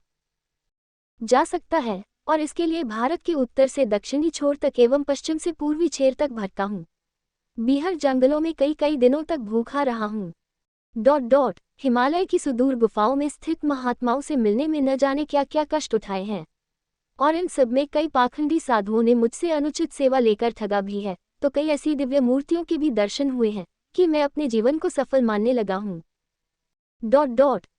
जा सकता है। और इसके लिए भारत के उत्तर से दक्षिणी छोर तक एवं पश्चिम से पूर्वी छेर तक भटका हूँ। बिहार जंगलों में कई दिनों तक भूखा रहा हूँ। हिमालय की सुदूर गुफाओं में स्थित महात्माओं से मिलने में न जाने क्या क्या कष्ट उठाए हैं। और इन सब में कई पाखंडी साधुओं ने मुझसे अनुचित सेवा लेकर ठगा भी है, तो कई ऐसी दिव्य मूर्तियों के भी दर्शन हुए हैं कि मैं अपने जीवन को सफल मानने लगा हूँ।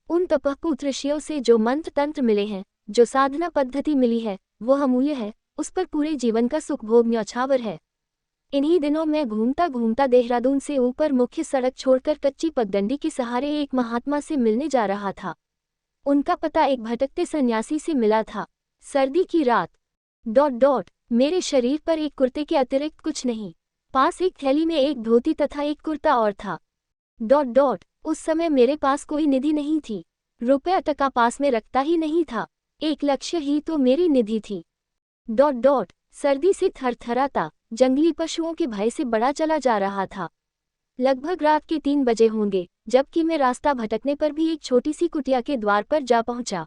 उन तपस्वी ऋषियों से जो मंत्र तंत्र मिले हैं, जो साधना पद्धति मिली है, वो अमूल्य है, उस पर पूरे जीवन का सुख भोग न्यौछावर है। इन्हीं दिनों मैं घूमता घूमता देहरादून से ऊपर मुख्य सड़क छोड़कर कच्ची पगडंडी के सहारे एक महात्मा से मिलने जा रहा था। उनका पता एक भटकते सन्यासी से मिला था। सर्दी की रात। मेरे शरीर पर एक कुर्ते के अतिरिक्त कुछ नहीं। पास एक थैली में एक धोती तथा एक कुर्ता और था। उस समय मेरे पास कोई निधि नहीं थी। रुपया टका पास में रखता ही नहीं था। एक लक्ष्य ही तो मेरी निधि थी। सर्दी से थरथराता, जंगली पशुओं के भय से बड़ा चला जा रहा था। लगभग रात के 3 बजे होंगे, जबकि मैं रास्ता भटकने पर भी एक छोटी सी कुटिया के द्वार पर जा पहुंचा।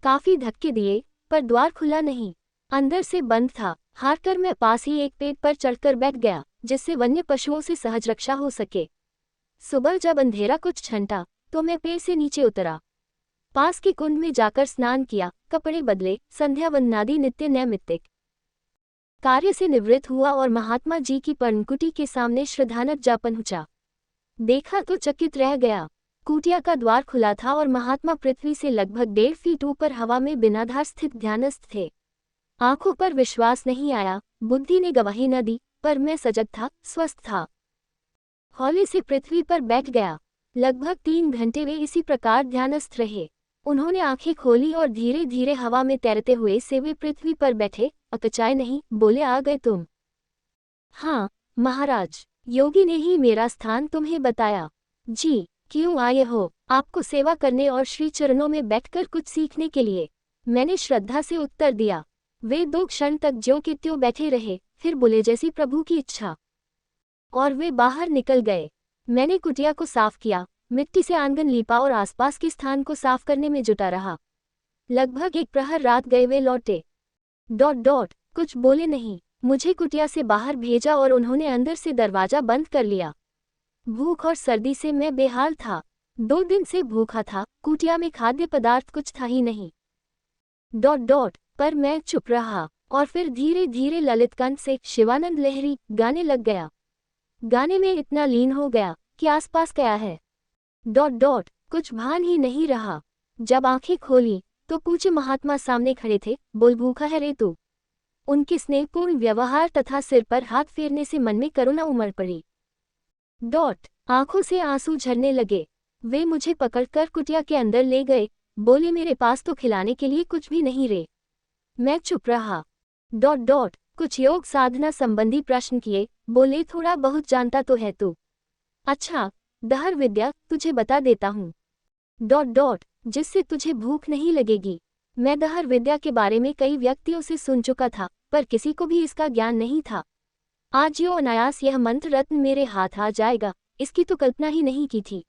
काफी धक्के दिए, पर द्वार खुला नहीं, अंदर से बंद था। हारकर मैं पास ही एक पेड़ पर चढ़कर बैठ गया, जिससे वन्य पशुओं से सहज रक्षा हो सके। सुबह जब अंधेरा कुछ छंटा, तो मैं पेड़ से नीचे उतरा। पास के कुंड में जाकर स्नान किया, कपड़े बदले, संध्या वंदनादि नित्य नैमित्तिक कार्य से निवृत्त हुआ और महात्मा जी की पर्णकुटी के सामने श्रद्धानक जा पहुंचा। देखा तो चकित रह गया। कुटिया का द्वार खुला था और महात्मा पृथ्वी से लगभग 1.5 फीट ऊपर हवा में बिनाधार स्थित ध्यानस्थ थे। आंखों पर विश्वास नहीं आया, बुद्धि ने गवाही न दी, पर मैं सजग था, स्वस्थ था। हौले से पृथ्वी पर बैठ गया। लगभग 3 घंटे वे इसी प्रकार ध्यानस्थ रहे। उन्होंने आंखें खोली और धीरे धीरे हवा में तैरते हुए से वे पृथ्वी पर बैठे, अकचाए नहीं, बोले, आ गए तुम? हाँ महाराज, योगी ने ही मेरा स्थान तुम्हें बताया। जी, क्यों आए हो? आपको सेवा करने और श्री चरणों में बैठकर कुछ सीखने के लिए, मैंने श्रद्धा से उत्तर दिया। वे 2 क्षण तक ज्यों के त्यों बैठे रहे, फिर बोले, जैसी प्रभु की इच्छा, और वे बाहर निकल गए। मैंने कुटिया को साफ किया, मिट्टी से आंगन लीपा और आसपास के स्थान को साफ करने में जुटा रहा। लगभग 1 प्रहर रात गए वे लौटे। कुछ बोले नहीं, मुझे कुटिया से बाहर भेजा और उन्होंने अंदर से दरवाजा बंद कर लिया। भूख और सर्दी से मैं बेहाल था। 2 दिन से भूखा था, कुटिया में खाद्य पदार्थ कुछ था ही नहीं। पर मैं चुप रहा और फिर धीरे धीरे ललित कंठ से शिवानंद लहरी गाने लग गया। गाने में इतना लीन हो गया कि आसपास क्या है कुछ भान ही नहीं रहा। जब आंखें खोली तो पूज्य महात्मा सामने खड़े थे। बोल, भूखा है रे तू? उनके स्नेहपूर्ण व्यवहार तथा सिर पर हाथ फेरने से मन में करुणा उमड़ पड़ी। आंखों से आंसू झरने लगे। वे मुझे पकड़कर कुटिया के अंदर ले गए। बोले, मेरे पास तो खिलाने के लिए कुछ भी नहीं रे। मैं चुप रहा। कुछ योग साधना संबंधी प्रश्न किए। बोले, थोड़ा बहुत जानता तो है तू? अच्छा, दहर विद्या तुझे बता देता हूँ। जिससे तुझे भूख नहीं लगेगी। मैं दहर विद्या के बारे में कई व्यक्तियों से सुन चुका था, पर किसी को भी इसका ज्ञान नहीं था। आज यो अनायास यह मंत्र रत्न मेरे हाथ आ जाएगा, इसकी तो कल्पना ही नहीं की थी।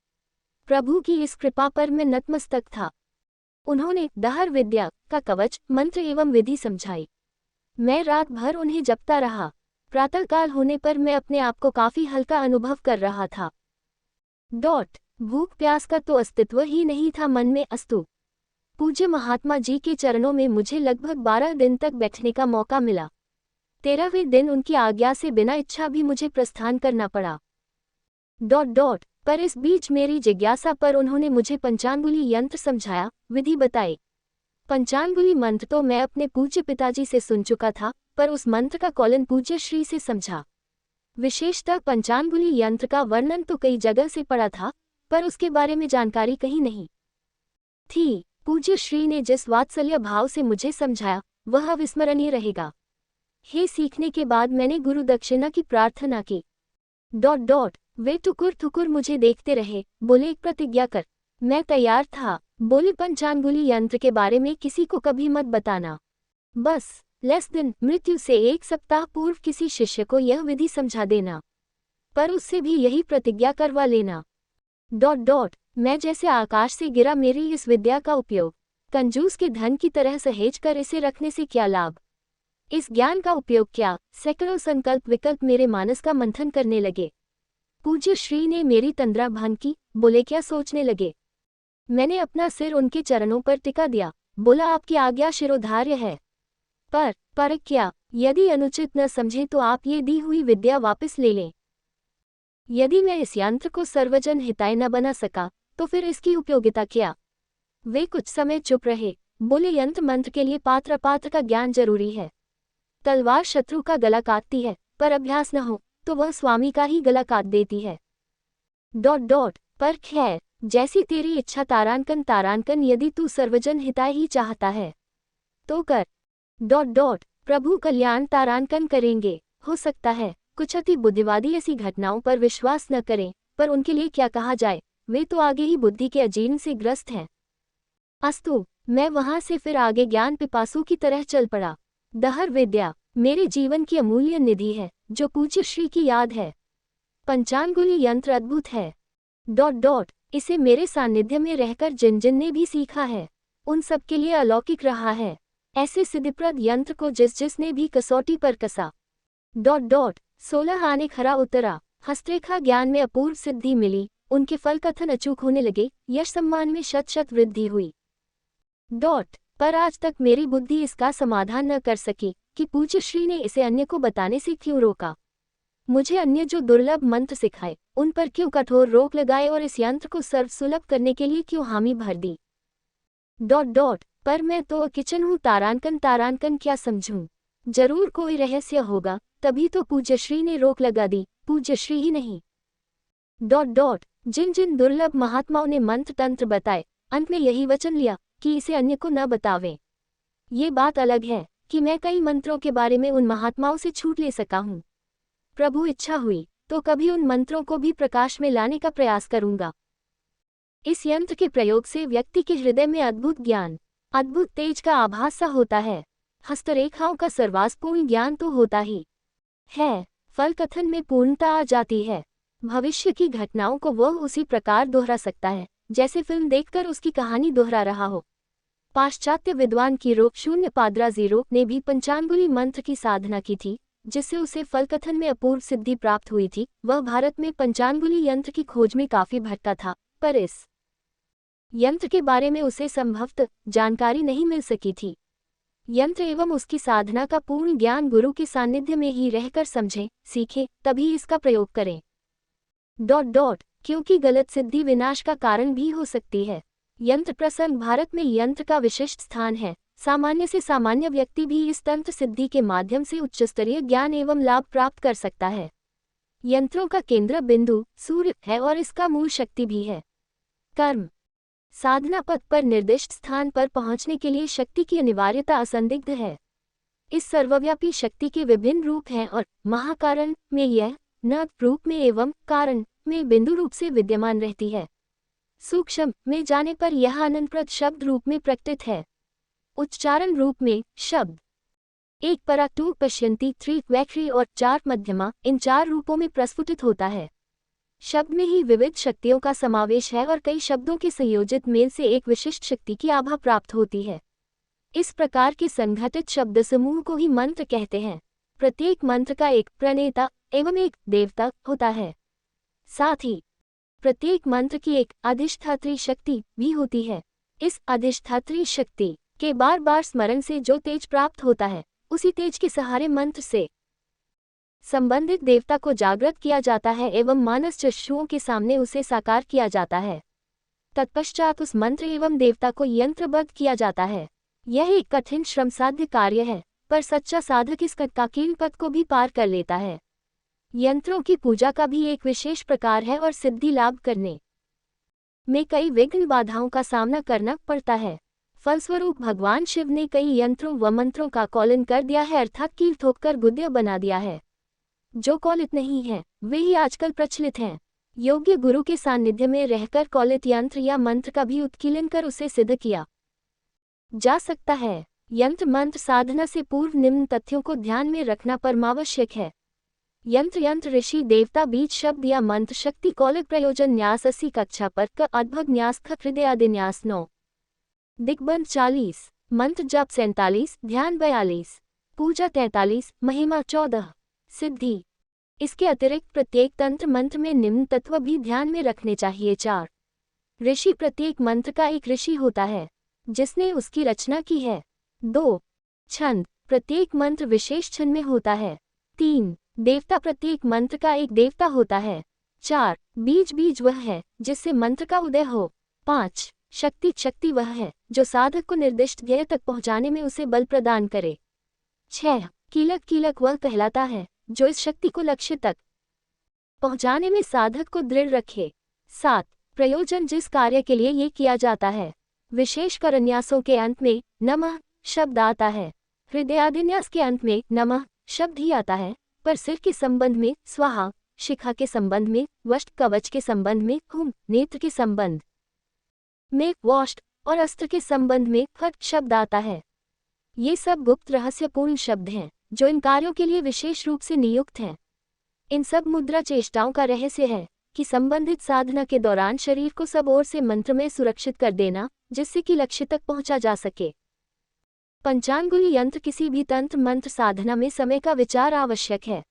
प्रभु की इस कृपा पर मैं नतमस्तक था। उन्होंने दहर विद्या का कवच मंत्र एवं विधि समझाई। मैं रात भर उन्हें जपता रहा। प्रातःकाल होने पर मैं अपने आप को काफी हल्का अनुभव कर रहा था। भूख प्यास का तो अस्तित्व ही नहीं था मन में। अस्तु। पूज्य महात्मा जी के चरणों में मुझे लगभग 12 दिन तक बैठने का मौका मिला। 13वें दिन उनकी आज्ञा से बिना इच्छा भी मुझे प्रस्थान करना पड़ा। पर इस बीच मेरी जिज्ञासा पर उन्होंने मुझे पंचांगुली यंत्र समझाया, विधि बताई। पंचांगुली मंत्र तो मैं अपने पूज्य पिताजी से सुन चुका था, पर उस मंत्र का कौलन पूज्य श्री से समझा। विशेषतः पंचांगुली यंत्र का वर्णन तो कई जगह से पढ़ा था, पर उसके बारे में जानकारी कहीं नहीं थी। पूज्य श्री ने जिस वात्सल्य भाव से मुझे समझाया, वह अविस्मरणीय रहेगा। हे सीखने के बाद मैंने गुरु दक्षिणा की प्रार्थना की। वे ठुकुर ठुकुर मुझे देखते रहे, बोले एक प्रतिज्ञा कर। मैं तैयार था। बोले पंचांगुली यंत्र के बारे में किसी को कभी मत बताना। बस मृत्यु से 1 सप्ताह पूर्व किसी शिष्य को यह विधि समझा देना, पर उससे भी यही प्रतिज्ञा करवा लेना। मैं जैसे आकाश से गिरा मेरी इस विद्या का उपयोग कंजूस के धन की तरह सहेज कर इसे रखने से क्या लाभ। इस ज्ञान का उपयोग क्या। सैकड़ों संकल्प विकल्प मेरे मानस का मंथन करने लगे। पूज्य श्री ने मेरी तंद्रा भंग की, बोले क्या सोचने लगे। मैंने अपना सिर उनके चरणों पर टिका दिया, बोला आपकी आज्ञा शिरोधार्य है। पर क्या, यदि अनुचित न समझे तो आप ये दी हुई विद्या वापस ले लें। यदि मैं इस यंत्र को सर्वजन हिताय न बना सका, तो फिर इसकी उपयोगिता क्या। वे कुछ समय चुप रहे, बोले यंत्र मंत्र के लिए पात्र का ज्ञान जरूरी है। तलवार शत्रु का गला काटती है, पर अभ्यास न हो तो वह स्वामी का ही गला काट देती है। पर खैर, जैसी तेरी इच्छा तारांकन, यदि तू सर्वजन हिताय ही चाहता है तो कर। प्रभु कल्याण तारांकन करेंगे। हो सकता है कुछ अति बुद्धिवादी ऐसी घटनाओं पर विश्वास न करें, पर उनके लिए क्या कहा जाए, वे तो आगे ही बुद्धि के अजीर्ण से ग्रस्त हैं। अस्तु, मैं वहां से फिर आगे ज्ञान पिपासु की तरह चल पड़ा। दहर विद्या मेरे जीवन की अमूल्य निधि है, जो पूज्य श्री की याद है। पंचांगुली यंत्र अद्भुत है। इसे मेरे सानिध्य में रहकर जिन जिन ने भी सीखा है, उन सब के लिए अलौकिक रहा है। ऐसे सिद्धिप्रद यंत्र को जिसने भी कसौटी पर कसा। 16 आने खरा उतरा। हस्तरेखा ज्ञान में अपूर्व सिद्धि मिली, उनके फल कथन अचूक होने लगे, यश सम्मान में शत वृद्धि हुई। पर आज तक मेरी बुद्धि इसका समाधान न कर सकी कि पूज्य श्री ने इसे अन्य को बताने से क्यों रोका। मुझे अन्य जो दुर्लभ मंत्र सिखाए, उन पर क्यों कठोर रोक लगाए और इस यंत्र को सर्वसुलभ करने के लिए क्यों हामी भर दी। पर मैं तो किचन हूँ, तारांकन क्या समझूं। जरूर कोई रहस्य होगा, तभी तो पूज्य श्री ने रोक लगा दी। पूज्य श्री ही नहीं, जिन जिन दुर्लभ महात्माओं ने मंत्र तंत्र बताए, अंत में यही वचन लिया कि इसे अन्य को न बतावें। ये बात अलग है कि मैं कई मंत्रों के बारे में उन महात्माओं से छूट ले सका हूँ। प्रभु इच्छा हुई तो कभी उन मंत्रों को भी प्रकाश में लाने का प्रयास करूंगा। इस यंत्र के प्रयोग से व्यक्ति के हृदय में अद्भुत ज्ञान, अद्भुत तेज का आभास सा होता है। हस्तरेखाओं का सर्वासपूर्ण ज्ञान तो होता ही है, फल कथन में पूर्णता आ जाती है। भविष्य की घटनाओं को वह उसी प्रकार दोहरा सकता है जैसे फिल्म देखकर उसकी कहानी दोहरा रहा हो। पाश्चात्य विद्वान की रोक शून्य पादराज़ीरो ने भी पंचांगुली मंत्र की साधना की थी, जिससे उसे फल कथन में अपूर्व सिद्धि प्राप्त हुई थी। वह भारत में पंचांगुली यंत्र की खोज में काफी भटका था, पर इस यंत्र के बारे में उसे संभवतः जानकारी नहीं मिल सकी थी। यंत्र एवं उसकी साधना का पूर्ण ज्ञान गुरु के सानिध्य में ही रहकर समझें, सीखें, तभी इसका प्रयोग करें। क्योंकि गलत सिद्धि विनाश का कारण भी हो सकती है। यंत्र प्रसंग भारत में यंत्र का विशिष्ट स्थान है। सामान्य से सामान्य व्यक्ति भी इस तंत्र सिद्धि के माध्यम से उच्चस्तरीय ज्ञान एवं लाभ प्राप्त कर सकता है। यंत्रों का केंद्र बिंदु सूर्य है और इसका मूल शक्ति भी है। कर्म साधना पथ पर निर्दिष्ट स्थान पर पहुंचने के लिए शक्ति की अनिवार्यता असंदिग्ध है। इस सर्वव्यापी शक्ति के विभिन्न रूप हैं और महाकारण में यह न रूप में एवं कारण में बिंदु रूप से विद्यमान रहती है। सूक्ष्म में जाने पर यह अनंतप्रद शब्द रूप में प्रकटित है। उच्चारण रूप में शब्द 1 परा 2 पश्यन्ति 3 वैखरी और 4 मध्यमा इन 4 रूपों में प्रस्फुटित होता है। शब्द में ही विविध शक्तियों का समावेश है और कई शब्दों के संयोजित मेल से एक विशिष्ट शक्ति की आभा प्राप्त होती है। इस प्रकार के संघटित शब्द समूह को ही मंत्र कहते हैं। प्रत्येक मंत्र का एक प्रणेता एवं एक देवता होता है। साथ ही प्रत्येक मंत्र की एक अधिष्ठात्री शक्ति भी होती है। इस अधिष्ठात्री शक्ति के बार बार स्मरण से जो तेज प्राप्त होता है, उसी तेज के सहारे मंत्र से संबंधित देवता को जागृत किया जाता है एवं मानस चक्षुओं के सामने उसे साकार किया जाता है। तत्पश्चात उस मंत्र एवं देवता को यंत्रबद्ध किया जाता है। यह एक कठिन श्रमसाध्य कार्य है, पर सच्चा साधक इस कठिन पथ को भी पार कर लेता है। यंत्रों की पूजा का भी एक विशेष प्रकार है और सिद्धि लाभ करने में कई विघ्न बाधाओं का सामना करना पड़ता है। फलस्वरूप भगवान शिव ने कई यंत्रों व मंत्रों का कौलन कर दिया है, अर्थात कील ठोककर गुद्य बना दिया है। जो कौलित नहीं हैं, वे ही आजकल प्रचलित हैं। योग्य गुरु के सानिध्य में रहकर कौलित यंत्र या मंत्र का भी उत्कीलन कर उसे सिद्ध किया जा सकता है। यंत्र मंत्र साधना से पूर्व निम्न तथ्यों को ध्यान में रखना परमावश्यक है। यंत्र ऋषि देवता बीज शब्द या मंत्र शक्ति कौलिक प्रयोजन न्यास 80 कक्षा पर क अद्भुत न्यास ख हृदय आदि न्यास 9 दिग्बंध 40 मंत्र जप 47 ध्यान 42 पूजा 43 महिमा 14 सिद्धि। इसके अतिरिक्त प्रत्येक तंत्र मंत्र में निम्न तत्व भी ध्यान में रखने चाहिए। 4 ऋषि प्रत्येक मंत्र का एक ऋषि होता है जिसने उसकी रचना की है। 2 छंद प्रत्येक मंत्र विशेष छंद में होता है। 3 देवता प्रत्येक मंत्र का एक देवता होता है। 4 बीज वह है जिससे मंत्र का उदय हो। 5 शक्ति वह है जो साधक को निर्दिष्ट ध्येय तक पहुंचाने में उसे बल प्रदान करे। 6 कीलक वह कहलाता है जो इस शक्ति को लक्ष्य तक पहुंचाने में साधक को दृढ़ रखे। 7 प्रयोजन जिस कार्य के लिए ये किया जाता है। विशेष करन्यासों के अंत में नमः शब्द आता है। हृदयादिन्यास के अंत में नमः शब्द ही आता है, पर सिर के संबंध में स्वाहा, शिखा के संबंध में वष्ट, कवच के संबंध में हुम, नेत्र के संबंध में वोष्ट और अस्त्र के संबंध में फट शब्द आता है। ये सब गुप्त रहस्यपूर्ण शब्द हैं जो इन कार्यों के लिए विशेष रूप से नियुक्त हैं। इन सब मुद्रा चेष्टाओं का रहस्य है कि संबंधित साधना के दौरान शरीर को सब ओर से मंत्र में सुरक्षित कर देना, जिससे कि लक्ष्य तक पहुंचा जा सके। पंचांगुली यंत्र किसी भी तंत्र मंत्र साधना में समय का विचार आवश्यक है।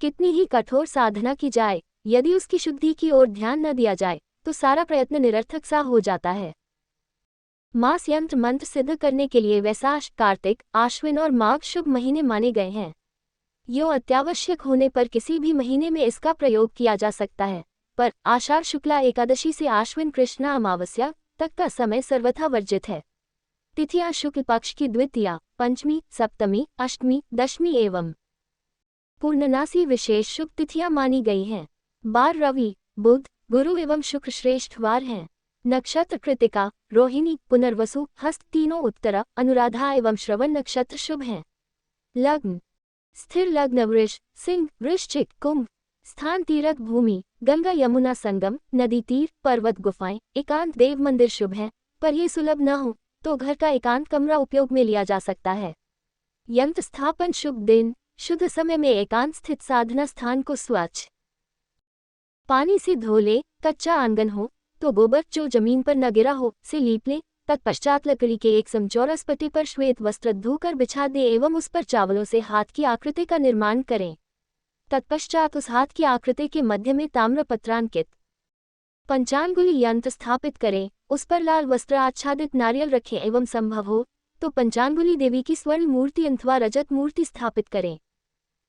कितनी ही कठोर साधना की जाए, यदि उसकी शुद्धि की ओर ध्यान न दिया जाए तो सारा प्रयत्न निरर्थक सा हो जाता है। मास यंत्र मंत्र सिद्ध करने के लिए वैशाख, कार्तिक, आश्विन और माघ शुभ महीने माने गए हैं। यो अत्यावश्यक होने पर किसी भी महीने में इसका प्रयोग किया जा सकता है, पर आषाढ़ शुक्ला एकादशी से आश्विन कृष्णा अमावस्या तक का समय सर्वथा वर्जित है। तिथियां शुक्ल पक्ष की द्वितीया, पंचमी, सप्तमी, अष्टमी, दशमी एवं पूर्णनासी विशेष शुभ तिथियां मानी गई हैं। बार रवि, बुध, गुरु एवं शुक्र श्रेष्ठ वार हैं। नक्षत्र कृतिका, रोहिणी, पुनर्वसु, हस्त तीनों उत्तरा, अनुराधा एवं श्रवण नक्षत्र शुभ हैं। लग्न स्थिर लग्न वृष, सिंह, वृश्चिक, कुंभ। स्थान तीर्थ भूमि, गंगा यमुना संगम, नदी तीर, पर्वत गुफाएं, एकांत देव मंदिर शुभ हैं, पर ये सुलभ न हो तो घर का एकांत कमरा उपयोग में लिया जा सकता है। यंत्र स्थापन शुभ दिन, शुद्ध समय में एकांत स्थित साधना स्थान को स्वच्छ पानी से धो ले। कच्चा आंगन हो तो गोबर जो जमीन पर न गिरा हो से लीप ले। तत्पश्चात लकड़ी के एक समचौरस पट्टी पर श्वेत वस्त्र धोकर बिछा दे एवं उस पर चावलों से हाथ की आकृति का निर्माण करें। तत्पश्चात उस हाथ की आकृति के मध्य में ताम्रपत्रांकित पंचांगुली यंत्र स्थापित करें। उस पर लाल वस्त्र आच्छादित नारियल रखें एवं संभव हो तो पंचांगुली देवी की स्वर्ण मूर्ति अथवा रजत मूर्ति स्थापित करें।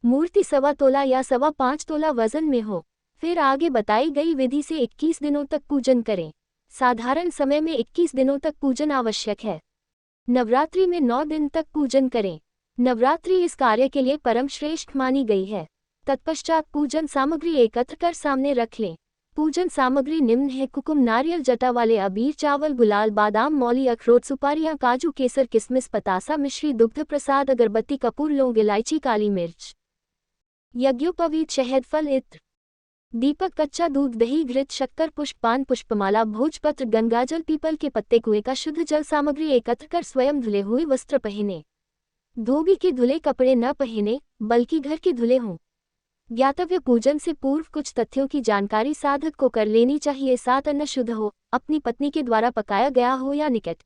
मूर्ति 1.25 तोला या 5.25 तोला वजन में हो। फिर आगे बताई गई विधि से 21 दिनों तक पूजन करें। साधारण समय में 21 दिनों तक पूजन आवश्यक है। नवरात्रि में 9 दिन तक पूजन करें। नवरात्रि इस कार्य के लिए परम श्रेष्ठ मानी गई है। तत्पश्चात पूजन सामग्री एकत्र कर सामने रख लें। पूजन सामग्री निम्न है: कुकुम, नारियल, जटा वाले अबीर, चावल, गुलाल, बादाम, मौली, अखरोट, सुपारियां, काजू, केसर, किशमिश, पतासा, मिश्री, दुग्ध प्रसाद, अगरबत्ती, कपूर, लौंग, इलायची, काली मिर्च, यज्ञोपवीत, शहद, फल, इत्र। दीपक, कच्चा दूध, दही, घृत, शक्कर, पुष्प, पान, पुष्पमाला, भोजपत्र, गंगाजल, पीपल के पत्ते, कुएं का शुद्ध जल सामग्री एकत्र कर स्वयं धुले हुए वस्त्र पहने। धोबी के धुले कपड़े न पहने, बल्कि घर के धुले हों। ज्ञातव्य, पूजन से पूर्व कुछ तथ्यों की जानकारी साधक को कर लेनी चाहिए। 7 अन्न शुद्ध हो, अपनी पत्नी के द्वारा पकाया गया हो या निकट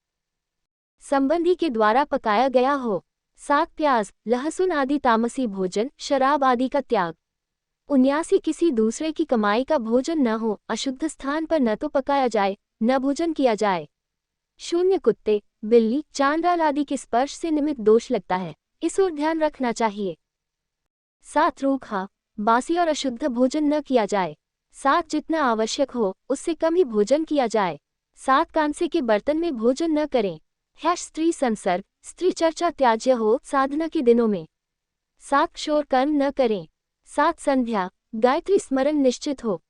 संबंधी के द्वारा पकाया गया हो। 7 प्याज, लहसुन आदि तामसी भोजन, शराब आदि का त्याग। 79 किसी दूसरे की कमाई का भोजन न हो, अशुद्ध स्थान पर न तो पकाया जाए न भोजन किया जाए। 0 कुत्ते, बिल्ली, चांडाल आदि के स्पर्श से निमित्त दोष लगता है, इस ओर ध्यान रखना चाहिए। 7 रूखा, बासी और अशुद्ध भोजन न किया जाए। 7 जितना आवश्यक हो उससे कम ही भोजन किया जाए। 7 कांसे के बर्तन में भोजन न करें। स्त्री संसर्ग, स्त्री चर्चा त्याज्य हो साधना के दिनों में। 7 शोर कर्म न करें। 7 संध्या, गायत्री स्मरण निश्चित हो।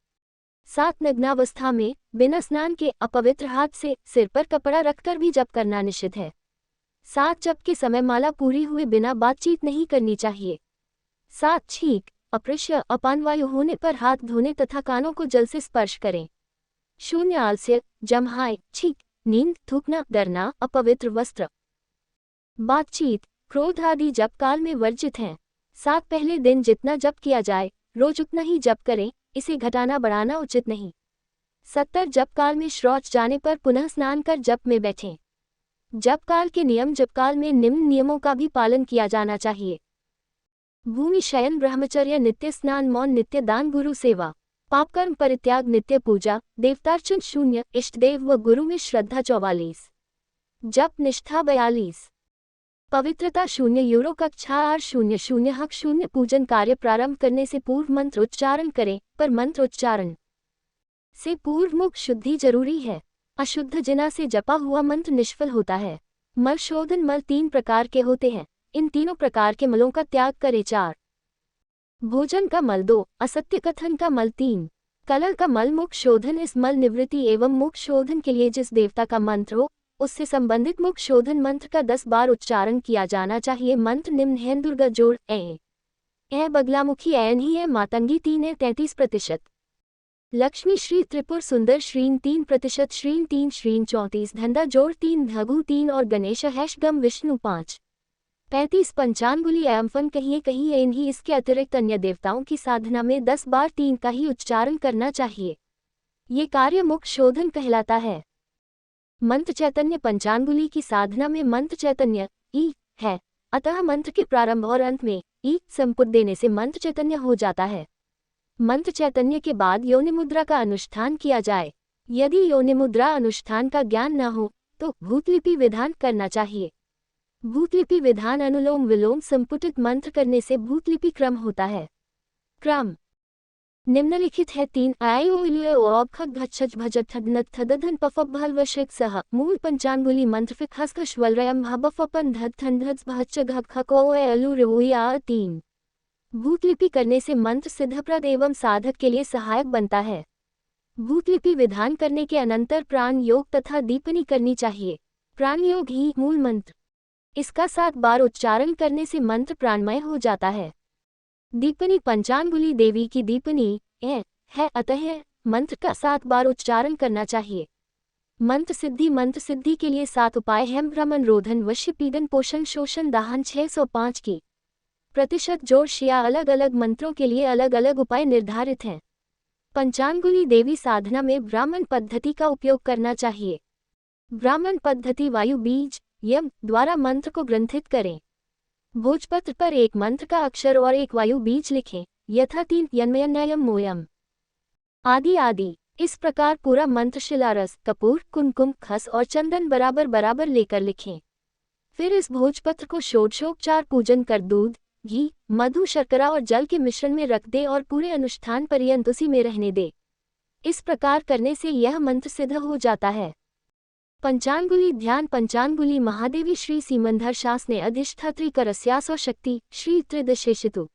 7 नग्नावस्था में बिना स्नान के अपवित्र हाथ से सिर पर कपड़ा रखकर भी जप करना निषिद्ध है। 7 जप के समय माला पूरी हुए बिना बातचीत नहीं करनी चाहिए। 7 छींक, अपृश्य, अपानवायु होने पर हाथ धोने तथा कानों को जल से स्पर्श करें। 0 आलस्य, जम्हाई, छींक, नींद, थूकना, डरना, अपवित्र वस्त्र, बातचीत, क्रोध आदि जप काल में वर्जित हैं। 7 पहले दिन जितना जप किया जाए रोज उतना ही जप करें, इसे घटाना बढ़ाना उचित नहीं। 70 जप काल में शौच जाने पर पुनः स्नान कर जप में बैठें। जप काल के नियम, जप काल में निम्न नियमों का भी पालन किया जाना चाहिए। भूमि शयन, ब्रह्मचर्य, नित्य स्नान, मौन, नित्य दान, गुरु सेवा, पापकर्म परित्याग, नित्य पूजा, देवतार्चन 0, इष्टदेव व गुरु में श्रद्धा 44, जप निष्ठा 42, पवित्रता 0, यूरो कक्षा 8 0 हक 0। पूजन कार्य प्रारंभ करने से पूर्व मंत्र उच्चारण करें, पर मंत्र उच्चारण से पूर्व मुख शुद्धि जरूरी है। अशुद्ध जिना से जपा हुआ मंत्र निष्फल होता है। मल शोधन, मल 3 प्रकार के होते हैं, इन तीनों प्रकार के मलों का त्याग करें। 4 भोजन का मल 2, असत्य कथन का मल 3, कलह का मल मुख शोधन। इस मल निवृत्ति एवं मुख शोधन के लिए जिस देवता का मंत्र हो उससे संबंधित मुख शोधन मंत्र का 10 बार उच्चारण किया जाना चाहिए। मंत्र निम्न हैं: दुर्गा जोड़ ए बगलामुखी ऐन ही है, मातंगी 3 है 33%, लक्ष्मी श्री त्रिपुर सुंदर श्रीन 3%, श्रीन 3 श्रीन 34, धंधा जोड़ 3, धगु 3 और गणेश गम विष्णु 5 35। पंचांगुली एम्फन कहिए कहीं एन ही। इसके अतिरिक्त अन्य देवताओं की साधना में 10 बार 3 का ही उच्चारण करना चाहिए। ये कार्य मुख शोधन कहलाता है। मंत्र चैतन्य, पंचांगुली की साधना में मंत्र चैतन्य ई है, अतः मंत्र के प्रारंभ और अंत में ई संपुट देने से मंत्र चैतन्य हो जाता है। मंत्र चैतन्य के बाद योनि मुद्रा का अनुष्ठान किया जाए। यदि योनि मुद्रा अनुष्ठान का ज्ञान न हो तो भूतलिपि विधान करना चाहिए। भूतलिपि विधान अनुलोम विलोम संपुटित मंत्र करने से भूतलिपि क्रम होता है। क्रम निम्नलिखित है: 3 आय सह मूल पंचांगुली मंत्र फिक हस्कश्वलरयम भबफपन धत्थंधज भच्च घब खको अलू रिवोया। 3 भूतलिपि करने से मंत्र सिद्धप्रद एवं साधक के लिए सहायक बनता है। भूतलिपि विधान करने के अनंतर प्राण योग तथा दीपनी करनी चाहिए। प्राण योग ही मूल मंत्र, इसका 7 बार उच्चारण करने से मंत्र प्राणमय हो जाता है। दीपनी, पंचांगुली देवी की दीपनी है, अतः मंत्र का 7 बार उच्चारण करना चाहिए। मंत्र सिद्धि के लिए 7 उपाय हैं: भ्रमण, रोधन, वश्य, पीडन, पोषण, शोषण, दाहन। 605 की प्रतिशत जोड़ शिया। अलग अलग मंत्रों के लिए अलग अलग उपाय निर्धारित हैं। पंचांगुली देवी साधना में ब्राह्मण पद्धति का उपयोग करना चाहिए। ब्राह्मण पद्धति वायु बीज यम द्वारा मंत्र को ग्रंथित करें। भोजपत्र पर एक मंत्र का अक्षर और एक वायु बीज लिखें, यथा 3 यन्मयन्नयम मोयम आदि आदि। इस प्रकार पूरा मंत्र शिलारस, कपूर, कुमकुम, खस और चंदन बराबर बराबर लेकर लिखें। फिर इस भोजपत्र को षोडशोपचार पूजन कर दूध, घी, मधु, शर्करा और जल के मिश्रण में रख दे और पूरे अनुष्ठान पर्यंत उसी में रहने दे। इस प्रकार करने से यह मंत्र सिद्ध हो जाता है। पंचांगुली ध्यान। पंचांगुली महादेवी श्री सीमंधर शास ने अधिष्ठात्री करस्यासो शक्ति श्री त्रिदशेषितु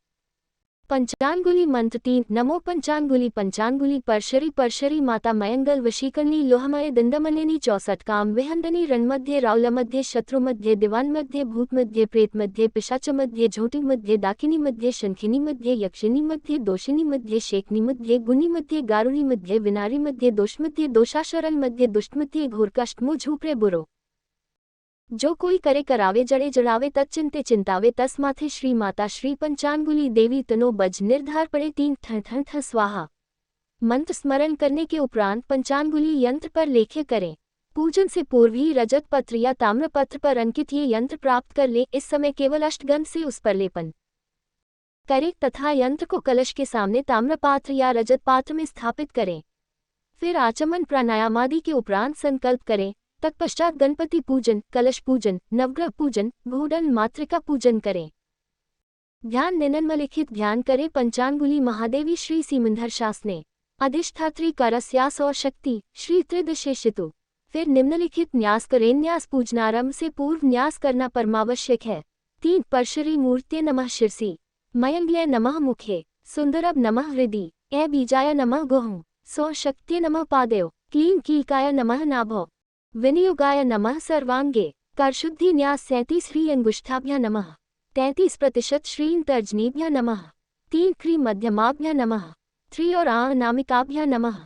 पंचांगुली मंत्र 3 नमो पंचांगुली पंचांगुली परशरी परशरी माता मयंगल वशीकरणी लोहमय दंडमनेनी 64 काम विहंदनी रणमध्ये रावलमध्ये शत्रुमध्ये दिवानमध्ये भूतमध्ये प्रेतमध्ये पिशाचमध्ये झोटीमध्ये डाकिनीमध्ये शंखिनीमध्ये यक्षिणीमध्ये दोषिनीमध्ये शेकनीमध्ये गुणीमध्ये गारुणीमध्ये विनारीमध्ये दोषमध्ये दोषाशरणमध्ये दुष्टमध्ये घोरकाष्टमो झूपरे बुरो जो कोई करे करावे जड़े जड़ावे तच्चिंते चिंतावे तस माथे श्री माता श्री पंचांगुली देवी तनो बज निर्धार पड़े 3 ठन ठन ठ स्वाहा। मंत्र स्मरण करने के उपरांत पंचांगुली यंत्र पर लेखे करें। पूजन से पूर्व ही रजत पत्र या ताम्र पत्र पर अंकित ये यंत्र प्राप्त कर ले। इस समय केवल अष्टगंध से उस पर लेपन करें तथा यंत्र को कलश के सामने ताम्र पात्र या रजत पात्र में स्थापित करें। फिर आचमन प्राणायाम आदि के उपरांत संकल्प करें। तत्पश्चात गणपति पूजन, कलश पूजन, नवग्रह पूजन, भूडल मातृका पूजन करें। ध्यान निम्नलिखित ध्यान करें। पंचांगुली महादेवी श्री सीमंधर शासने अधिष्ठात्री करस्यास और शक्ति श्री त्रिदशेषितु। फिर निम्नलिखित न्यास करें। न्यास पूजनारंभ से पूर्व न्यास करना परमावश्यक है। 3 परशरी मूर्ते नमः शिरसी, मयंग्लय नमः मुखे, सुंदरब नमः हृदि, ए बीजाय नमः गुहु, सौ शक्ति नमः पादयो, क्लीं कीकाय नमः नाभो, विनियोगाय नमः सर्वांगे। करशुद्धि न्यास 37 श्री अंगुष्ठाभ्या नमः, 33% श्रीं तर्जनीभ्या नमः, 3 क्री मध्यमाभ्या नमः, 3 और नामिकाभ्या नमः,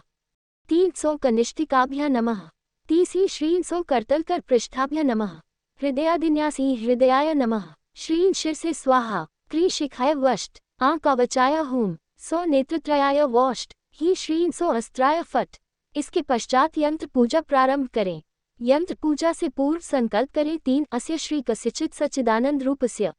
300 कनिष्ठिकाभ्या नमः, 30 श्रीं सौ करतलकर पृष्ठाभ्या नमः, हृदयादिन्यासी हृदयाय नमः, श्रीं शिरसे स्वाहा, क्री शिखाय वष्ट, कवचाय होम, 100 नेत्रत्रयाय वोष्ट, ही श्रीं सौ अस्त्राय फट। इसके पश्चात यंत्र पूजा प्रारंभ करें। यंत्र पूजा से पूर्व संकल्प करें। 3 अस्य श्री कस्यचित् सच्चिदानंद रूपस्य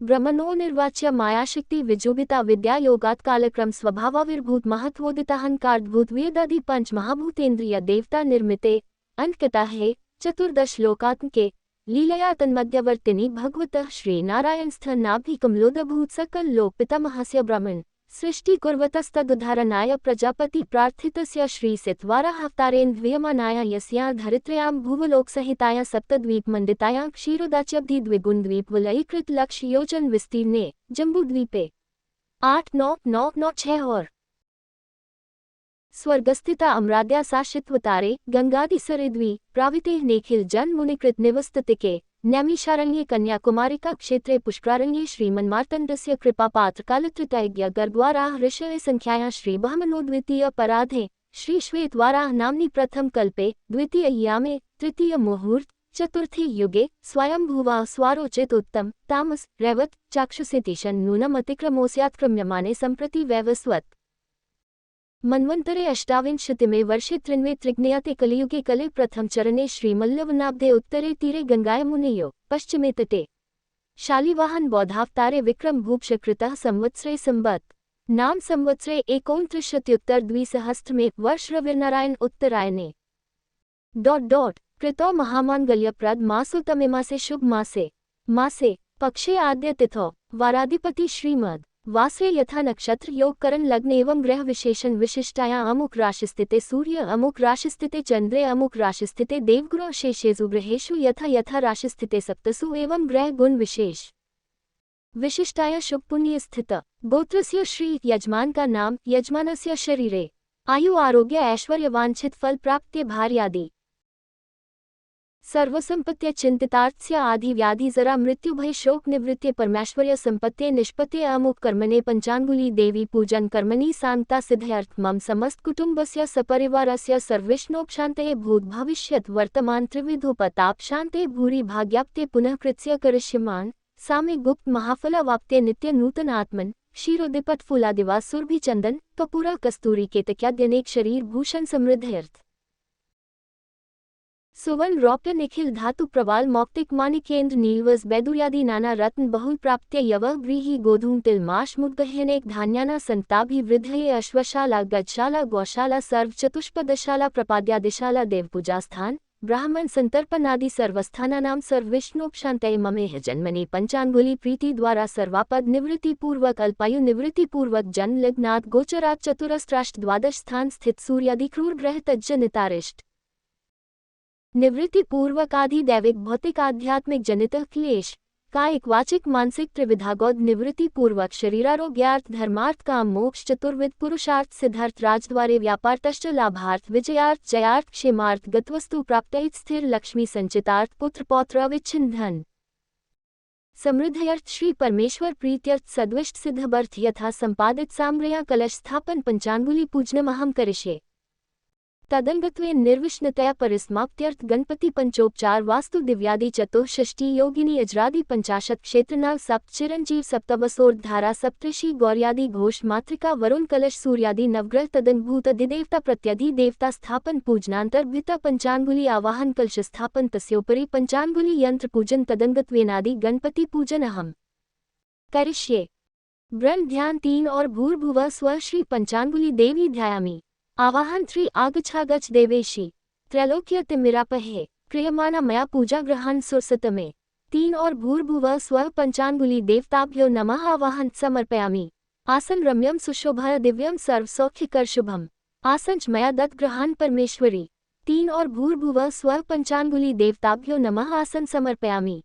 ब्रह्मणो निर्वाच्य मायाशक्ति विजोभिता विद्या योगात् कालक्रम स्वभावाविर्भूत महत्वोदिताहंकार्द्भूत वेदादि पंच महाभूतेन्द्रिय देवता निर्मिते अंतकता है 14 श्लोकात्मके लीलया तन्मध्यवर्तिनी भगवतः श्री नारायणस्थ नाभिकमलोदभूत सकल लोक पितामहस्य ब्रह्मन् सृष्टि कुर्वतस्तदुद्धारणाय प्रजापति प्रार्थितस्य श्री सित्वाराहवतारेण ध्वीयमानाय यस्यां धरित्र्यां भुवलोकसहिताय सप्तद्वीपमण्डितायां क्षीरोदाच्यब्धि द्विगुणद्वीपवलयीकृत लक्ष्य योजन विस्तीर्णे जम्बूद्वीपे 8996 और स्वर्गस्थिता अमराद्या साशित्वतारे गंगादिसरिद्वी प्राविते नेखिल जन मुनिकृत निवस्थितिके नैमिषारण्ये कन्याकुमारिका क्षेत्रे पुष्करारण्ये श्रीमन्मार्तण्डस्य कृपापात्र कालत्रितैज्ञ गर्भवाराह ऋषय संख्यायां श्री बहमनो द्वितीय पराधे श्री श्वेतवाराह नाम्नि प्रथम कल्पे द्वितीय यामे तृतीय मुहूर्त चतुर्थी युगे स्वयंभुवा स्वारोचित उत्तम तामस रैवत चाक्षुषेतिशन नूनम अतिक्रमोऽस्यात्क्रम्यमाने सम्प्रति वैवस्वत मन्वन्तरे अष्टाविंशतिमे वर्षे त्रिन्वे त्रिग्नयाते कलियुगे कले प्रथम चरणे श्रीमल्लवनाब्धे उत्तरे तीरे गंगाय मुनेयो पश्चिमे तटे शालिवाहन बौद्धावतारे विक्रम भूपशकृतः संवत्सरे संवत् नाम संवत्सरे 29 द्विसहस्रमे वर्ष रविर्नारायण उत्तरायणे कृतो महामांगल्यप्रद मासोतमे मासे शुभ मासे पक्षे आद्य तिथौ वाराधिपति श्रीमद् वासरे यथा नक्षत्र योग करण लग्न एवं ग्रह विशेषण विशिष्टायां अमुक राशिस्थिते सूर्य अमुक राशिस्थिते चंद्रे अमुक राशिस्थिते देवगुरु शेषेषु ग्रहेषु यथा यथा राशिस्थिते सप्तसु एवं ग्रह गुण विशेष विशिष्टाया शुभ पुण्य स्थित गोत्रस्य श्री यजमान का नाम यजमानस्य शरीरे आयु आरोग्य ऐश्वर्य वांछित फल प्राप्त्य भार्यादि सर्वसंपत्त्य चिंतितार्थस्य आदि व्याधि जरा मृत्यु भय शोक निवृत्ति परमेश्वर्य संपत्ति निष्पत्ति अमुक कर्मणे पंचांगुली देवी पूजन कर्मणि सांगता सिद्ध्यर्थ मम समस्त कुटुंबस्य सपरिवारस्य सर्विष्णोपशान्तये भूत भविष्यत् वर्तमान त्रिविधोपताप शान्ते भूरि भाग्याप्ते पुनः कृत्स्य करिष्यमान् सामे गुप्त महाफलावाप्ते नित्य नूतन आत्मन क्षीरोदिपट फूलादिवा सुरभि चंदन कपूरा कस्तूरी केतक्याद्यनेक शरीर भूषण समृद्ध्यर्थ सुवर्ण रौप्य निखिल धातु प्रवाल मौक्तिक माणिक्येन्द्र नीलवस बैदुर्यादि नाना रत्न बहुल प्राप्त्य यवः व्रीहि गोधूम तिल माश मुद्गह्यनेक धान्याना संताभिवृद्धये अश्वशाला गजशाला गौशाला सर्व चतुष्पदशाला प्रपाद्यादिशाला देवपूजास्थान ब्राह्मण संतर्पणादि सर्वस्थानानां सर्वविष्णोपशान्तये ममेह जन्मनि पंचांगुली प्रीति द्वारा सर्वापद निवृत्ति पूर्वक अल्पायु निवृत्ति पूर्वक जन्म लग्नात् गोचरात् चतुरस्त्राष्ट द्वादश स्थान स्थित सूर्यादि क्रूर ग्रह तज्जनितारिष्ट निवृत्ति पूर्वक आदि दैविक भौतिक आध्यात्मिक जनित क्लेश कायिक वाचिक मानसिक त्रिविधागौद निवृत्ति पूर्वक शरीरारोग्यार्थ धर्मार्थ काम मोक्ष चतुर्विध पुरुषार्थ सिद्धार्थ राजद्वारे व्यापारतश्च लाभार्थ विजयार्थ जयार्थ क्षेमार्थ गतवस्तु प्राप्तैः स्थिर लक्ष्मी संचितार्थ पुत्र पौत्र अविच्छिन्न धन समृद्धयर्थ श्री परमेश्वर प्रीत्यर्थ सद्विष्ट सिद्धबर्थ यथा संपादित साम्रया कलश स्थापन पंचांगुली पूजनमहं करिष्ये तदंगत्वेन निर्विष्णतया परिसमाप्त्यर्थ गणपति पंचोपचार वास्तु दिव्यादि चतुष्षष्टि योगिनी अजरादि पंचाशत क्षेत्रनाग सप्त चिरंजीव सप्तवसोर्धारा सप्तऋषि गौर्यादि घोष मातृका वरुण कलश सूर्यादि नवग्रह तदंगभूत अधिदेवता प्रत्यधि देवता स्थापन पूजनांतर्भिता पंचांगुली आवाहन कलश स्थापन तस्योपरि पंचांगुली यंत्र पूजन तदंगत्वेनादि गणपति पूजन अहम करिष्ये ब्रह्म ध्यान 3 और भूर्भुवः स्व श्री पंचांगुली देवी ध्यायामि आवाहन 3 आगच्छागच्छ देवेशी त्रैलोक्यतिमिरापहे क्रियमाणा मया पूजा ग्रहण सुरसतमे 3 और भूर्भुवः स्व पंचांगुली देवताभ्यो नमः आवाहन समर्पयामि आसन रम्यम सुशोभा दिव्यम सर्वसौख्यकर शुभम आसंच मया दत्त ग्रहण परमेश्वरी 3 और भूर्भुवः स्व पंचांगुली देवताभ्यो नमः आसन समर्पयामि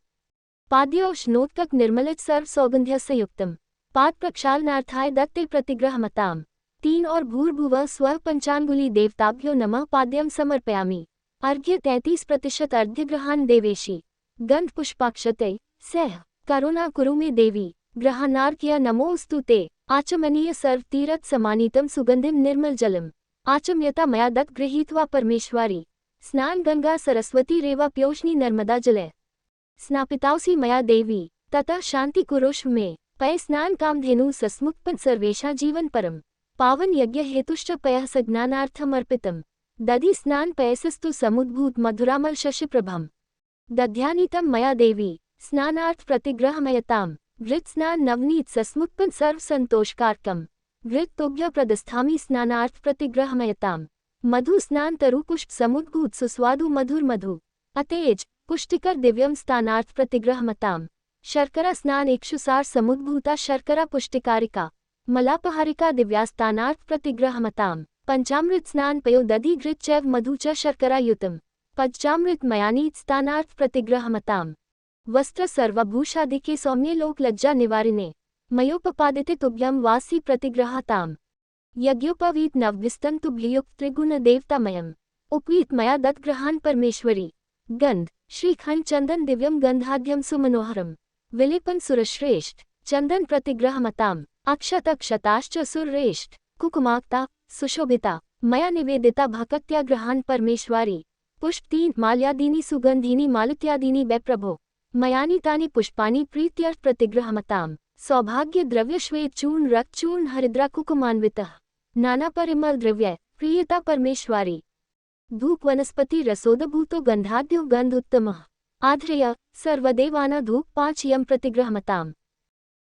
पाद्योष्णोत्कक निर्मलित सर्व सौगंध्यस्य युक्तम पाद प्रक्षालनार्थाय दत्ते प्रतिग्रहमताम् 3 और भूर्भुवः स्व पंचांगुली देवताभ्यो नमः पाद्यम समर्पयामि अर्घ्य 33% अर्घ्यग्रहण देवेशी गंध पुष्पाक्षतै सह करुणा कुरु मे देवी ग्रहणार्घ्य नमोऽस्तु ते आचमनीय सर्व तीरथ समानीतम सुगंधिम निर्मल जलम आचम्यता मया दत्त गृहीत्वा परमेश्वरी स्नान गंगा सरस्वती रेवा प्योष्णी नर्मदा जले स्नापिताउसी मया देवी ततः शांति कुरुष्व मे पय स्नान कामधेनु सस्मुक्पन सर्वेशा जीवन परम पावन यज्ञ हेतुश्च पयः सज्ञानार्थम अर्पितम दधि स्नान पयसस्तु समुद्भूत मधुरामल शशिप्रभम दध्यानीतम मया देवी स्नानार्थ प्रतिग्रहमयताम घृत स्नान नवनीत सस्मुत्पन्न सर्व संतोषकारकम घृत तोभ्य प्रदस्थामि स्नानार्थ प्रतिग्रहमयताम मधु स्नान तरु पुष्प समुद्भूत सुस्वादु मधुर मधु अतेज पुष्टिकर दिव्यम स्थानार्थ प्रतिग्रहमताम शर्करा स्नान इक्षुसार समुद्भूता शर्करा पुष्टिकारिका मलापहारिका दिव्यास्तानार्थ प्रतिग्रहमताम पंचामृत स्नान पयो दधि घृत चैव मधु च शर्करायुतम पंचामृत मयानीत स्थानार्थ प्रतिग्रहमताम वस्त्र सर्वभूषादिके सौम्ये लोक लज्जा निवारिणे मयोपपादिते तुभ्यम वासी प्रतिग्रहताम यज्ञोपवीत नवविस्तम तुभ्ययुक्त त्रिगुण देवतामयम उपवीत मया दत्त ग्रहण परमेश्वरी गंध श्रीखंड चंदन दिव्यम गंधाद्यम सुमनोहरम विलेपन सुरश्रेष्ठ चंदन प्रतिग्रहमताम अक्षत अक्षताश्च सुरेष्ठ कुकुमाक्ता सुशोभिता मया निवेदिता भक्त्या ग्रहण परमेश्वरी पुष्प 3 माल्यादीनि सुगंधीनि मालत्यादीनि वै प्रभो मयानीतानि पुष्पाणि प्रीत्यर्थ प्रतिग्रहमताम सौभाग्य द्रव्य श्वेत चूर्ण रक्त चूर्ण हरिद्रा कुकुमान्वितः नाना परिमल द्रव्य प्रियता परमेश्वरी धूप वनस्पति रसोदभूतो गंधाद्यो गंध उत्तमः आध्रेय सर्वदेवाना धूप 5 यम प्रतिग्रहमताम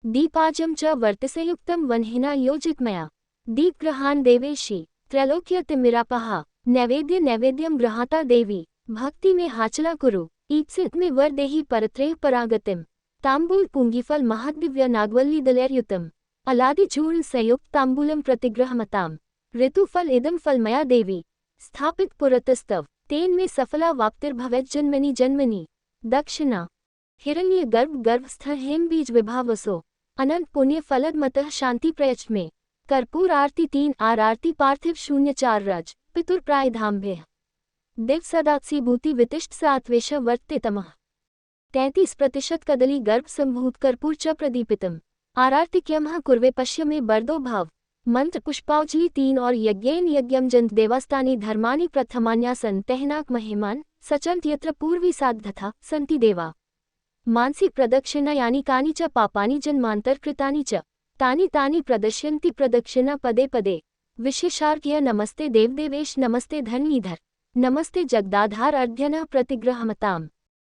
दीपाजम च वर्तिसयुक्तम वन्हिना योजित मया दीपग्रहान देवेशी त्रैलोक्यतिमिरापहा नैवेद्य नैवेद्यम ग्रहाता देवी भक्ति में हाचला कुरु ईप्सित में वर देहि परत्रेह परागतिम तांबूल पुंगीफल महद्दिव्य नागवल्ली दलैर्युतम अलादि चूर्ण संयुक्त तांबूलम प्रतिग्रहमताम ऋतुफल इदम फल मया देवी स्थापित पुरतस्तव तेन में सफला वाप्तिर्भवेत् जन्मनि जन्मनि दक्षिणा हिरण्य गर्भ गर्भस्थ हेम बीज विभावसो अनंत पुण्य फलद मतः शांति प्रयच में कर्पूर आरती 3 आर आरती पार्थिव 0 रज पितुर प्रायधाम्भ्य दिव सदात्सी भूति वितिष्ठ सात्वेश वर्तितमः 33% कदली गर्भ संभूत कर्पूर च प्रदीपितम आरार्तिक्यमः कुर्वे पश्य में बर्दो भाव मंत्र पुष्पावली 3 और यज्ञेन यज्ञम जंत देवास्तानि धर्मानि प्रथमान्यासन तहनाक महिमान सचंत यत्र पूर्वी साधथा संति देवा मानसी प्रदक्षिणा यानी कानि च पापानि जन्मांतर कृतानि च तानि तानि प्रदर्शयन्ति प्रदक्षिणा पदे पदे विशेषार्घ्य नमस्ते देवदेवेश नमस्ते धरणीधर नमस्ते जगदाधार अर्घ्यनः प्रतिग्रहमताम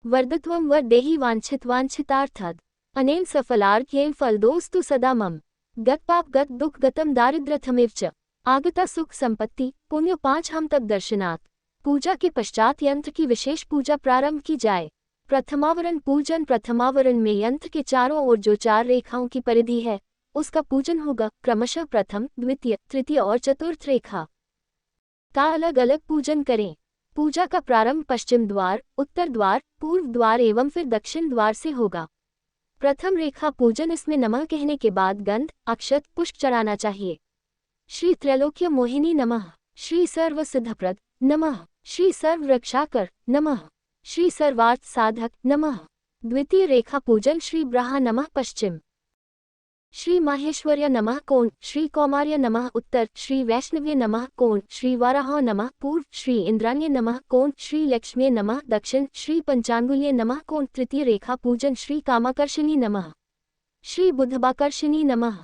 वरदत्वं वर देहि वांछित वांछितार्थद अनेन सफलार्घ्येन फलदोस्तु सदा मम गत पाप गत दुख गतम दारिद्र्यथमेव च आगता सुख संपत्ति पुण्य 5 हम तक दर्शनात् पूजा के पश्चात यंत्र की विशेष पूजा प्रारंभ की जाए। प्रथमावरण पूजन प्रथमावरण में यंत्र के चारों ओर जो 4 रेखाओं की परिधि है उसका पूजन होगा। क्रमशः प्रथम द्वितीय तृतीय और चतुर्थ रेखा का अलग अलग पूजन करें। पूजा का प्रारंभ पश्चिम द्वार उत्तर द्वार पूर्व द्वार एवं फिर दक्षिण द्वार से होगा। प्रथम रेखा पूजन, इसमें नमः कहने के बाद गंध, अक्षत, पुष्प चढ़ाना चाहिए। श्री त्रैलोक्य मोहिनी नमः, श्री सर्व सिद्धप्रद नमः, श्री सर्व रक्षाकर नमः, श्री सर्वार्थ साधक नमः। द्वितीय रेखा पूजन, श्री ब्रहा नमः पश्चिम, श्री माहेश्वर्य नमः कोण, श्री कौमार्य नमः उत्तर, श्री वैष्णव्य नमः कोण, श्री वाराह नमः पूर्व, श्री इंद्राण्य नमः कोण, श्री लक्ष्मी नमः दक्षिण, श्री पंचांगुल्य नमः कोण। तृतीय रेखा पूजन, श्री कामाकर्षिणी नमः, श्री बुद्धबाकर्षिणी नमः,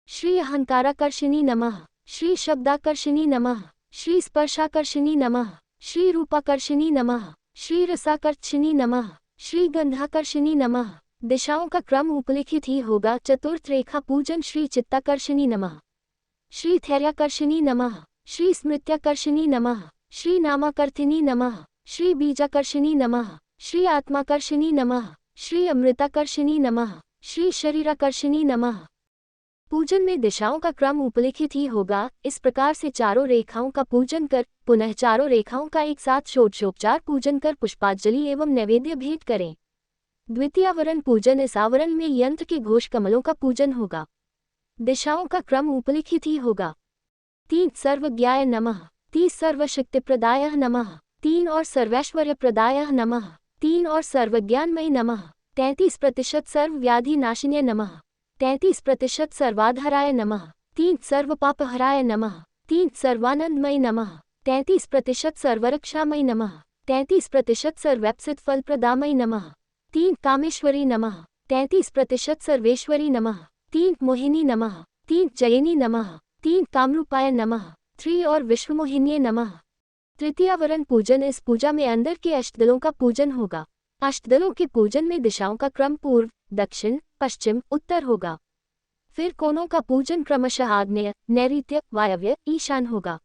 श्री अहंकाराकर्षिणी नमः, श्री शब्दाकर्षिणी नमः, श्री स्पर्शाकर्षिणी नमः, श्री रूपाकर्षिणी नमः, श्री रसाकर्षिणी नमः, श्री गंधाकर्षिणी नमः। दिशाओं का क्रम उपलिखित ही होगा। चतुर्थ रेखा पूजन, श्री चित्ताकर्षिणी नमः, श्री थैर्याकर्षिणी नमः, श्री स्मृत्याकर्षिणी नमः, श्री नामाकर्थिनी नमः, श्री बीजाकर्षिणी नमः, श्री आत्माकर्षिणी नमः, श्री अमृताकर्षिणी नमः, श्री शरीराकर्षिणी नमः। पूजन में दिशाओं का क्रम उपलिखित ही होगा। इस प्रकार से चारों रेखाओं का पूजन कर पुनः चारों रेखाओं का एक साथ षोडशोपचार पूजन कर पुष्पांजलि एवं नैवेद्य भेंट करें। द्वितीय आवरण पूजन, इस आवरण में यंत्र के घोष कमलों का पूजन होगा। दिशाओं का क्रम उपलिखित ही होगा। 3 सर्वज्ञाय नमः, 30 सर्वशक्तिप्रदाय नमः, 3 और सर्वैश्वर्यप्रदाय नमः, 3 और सर्वज्ञानमय नमः, 33% सर्वव्याधि नाशिन्य नमः, 33% सर्वाधाराय नमः, 3 सर्वपापहराय नमः, 3 सर्वानंदमय नमः, 33% सर्वरक्षामय नमः, 33% सर्वैप्सित फलप्रदामय नमः, 3 कामेश्वरी नमः, 33% सर्वेश्वरी नमः, 3 मोहिनी नमः, 3 जयिनी नमः, 3 कामरूपाय नमः, 3 और विश्वमोहिन्ये नमः। तृतीयावरण पूजन, इस पूजा में अंदर के अष्टदलों का पूजन होगा। अष्टदलों के पूजन में दिशाओं का क्रम पूर्व, दक्षिण, पश्चिम, उत्तर होगा। फिर कोनों का पूजन क्रमशः आग्नेय, नैऋत्य, वायव्य, ईशान होगा।